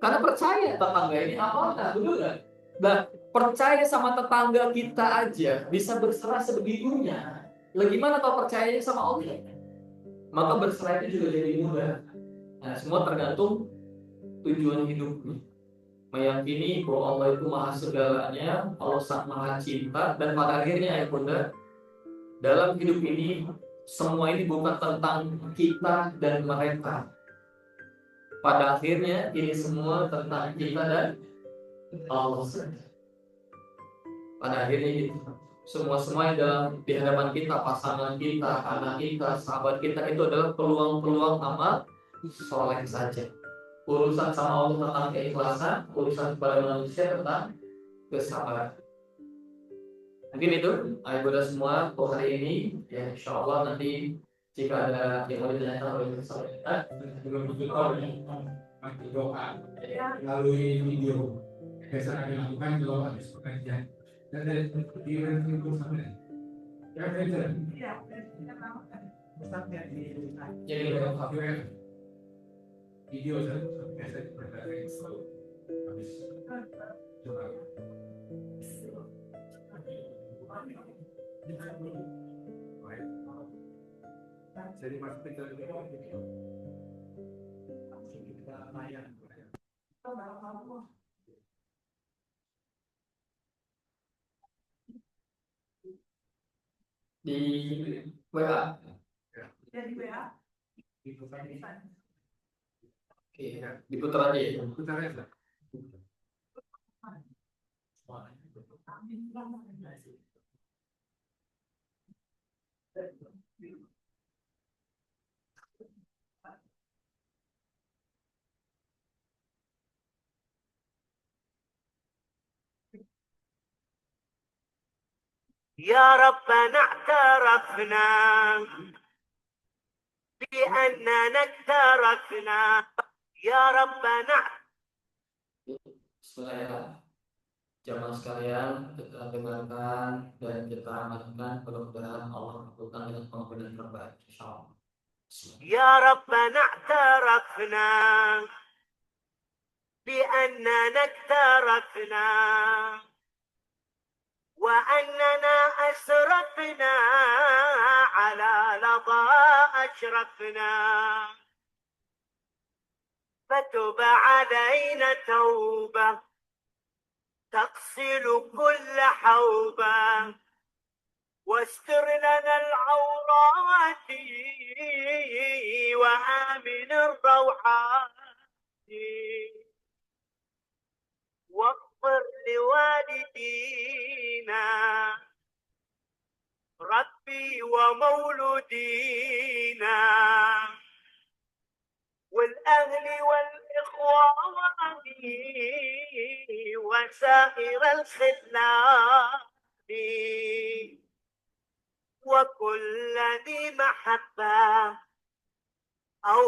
[SPEAKER 1] Karena percaya tetangga ini amanah, betul nggak? Nah, percaya sama tetangga kita aja bisa berserah sebegitunya. Gimana kalau percayanya sama Allah? Maka berserah itu juga jadi mudah. Nah, semua tergantung tujuan hidupnya. Meyakini bahwa Allah itu maha segalanya, Allah sangat maha cinta, dan pada akhirnya ya Bunda, dalam hidup ini semua ini bukan tentang kita dan mereka. Pada akhirnya ini semua tentang kita dan Allah. Pada akhirnya itu semua yang dalam di hadapan kita, pasangan kita, anak kita, sahabat kita itu adalah peluang-peluang amal soleh saja. Urusan sama Allah tentang keikhlasan, urusan kepada manusia tentang kesabaran. Mungkin itu ayat Bunda semua untuk hari ini. Ya insya Allah nanti jika ada yang mau ditanyakan oleh kita,
[SPEAKER 2] belum digital pakai doa melalui video biasa kami lakukan kalau habis pengajian dan dari pikiran itu sampai ya benar
[SPEAKER 4] Iya,
[SPEAKER 2] sampai di
[SPEAKER 1] jadi
[SPEAKER 2] video biasa diperdakan selalu habis coba jadi masuk ke dalam kita layan
[SPEAKER 1] di WA.
[SPEAKER 4] jadi WA.
[SPEAKER 1] Oke, diputar aja ya.
[SPEAKER 2] putar ya.
[SPEAKER 6] يا ربنا اعترفنا بأننا اكترفنا يا ربنا.
[SPEAKER 1] Bismillah. Jamaah sekalian, kita dengarkan dan kita amalkan. Mudah-mudahan Allah kabulkan dengan pengambilan terbaik. Insyaallah.
[SPEAKER 6] يا ربنا اعترفنا بأننا اكترفنا وأننا أسرفنا على لظى أشرفنا فتب علينا توبة تغسل كل حوبة واستر لنا العورات وآمن الروحات واغفر لوالدينا ربي ومولودينا والأهل والإخوان وسائر الخلان وكل ذي محبة أو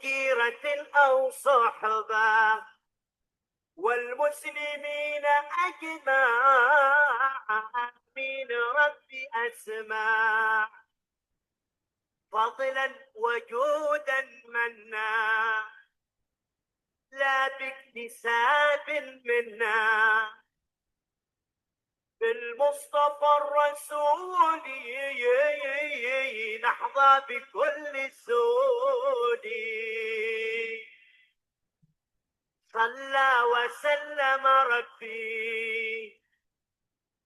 [SPEAKER 6] جيرة أو صحبة والمسلمين أجمعين ربي أسمع فضلا وجودا منا لا باكتساب منا بالمصطفى الرسول نحظى بكل سود صلى وسلم ربي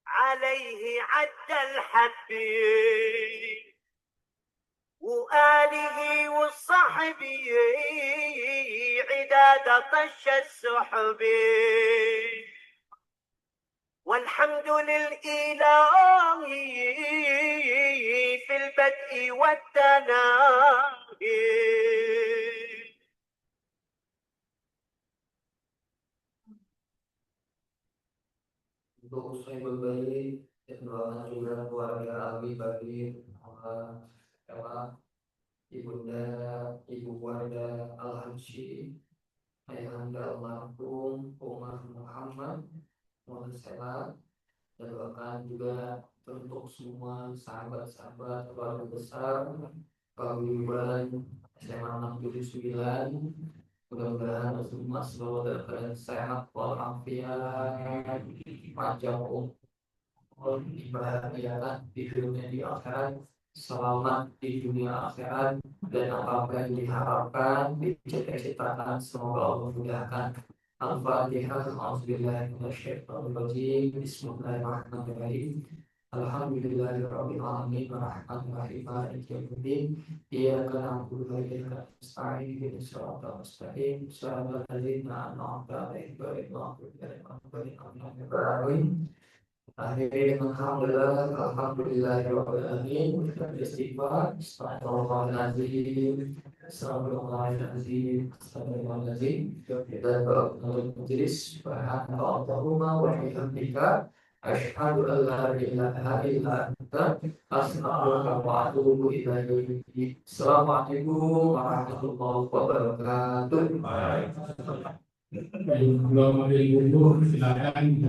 [SPEAKER 6] عليه عد الحبيب وآله وصحبه عداد طش السحب والحمد للإله في البدء والتناهي.
[SPEAKER 1] Untuk usai berbagi, doakan juga keluarga Abi Bakri, Allah, ibunda, ibu keluarga Al-Hamsi, ayahanda almarhum Umar Muhammad Muhammad, dan doakan juga untuk semua sahabat-sahabat keluarga besar paguyuban SMA 679. Mudah-mudahan semua selalu dalam keadaan sehat walafiat, panjang umur, dibahagiakan di dunia di akhirat, selamat di dunia akhirat, dan apa yang diharapkan dicita-citakan semoga Allah mudahkan. Al-Fatihah. A'udzubillahi minasyaitonir rajim. Bismillahirrahmanirrahim. Alhamdulillahirabbil alamin arrahmanir rahim maliki yaumiddin iyyaka na'budu wa iyyaka nasta'in ihdinas siratal mustaqim siratal ladzina an'amta 'alaihim ghairil maghdubi 'alaihim waladdallin. Akhirnya dengan alhamdulillahirabbil alamin istighfar astagfirullahaladzim astagfirullahaladzim astagfirullahaladzim dan untuk majelis subhanallahumma wa bihamdika asyhadu an la ilaha illa anta astaghfiruka wa atubu ilaik. Assalamualaikum warahmatullahi wabarakatuh.
[SPEAKER 2] Baik, kalau mau silakan.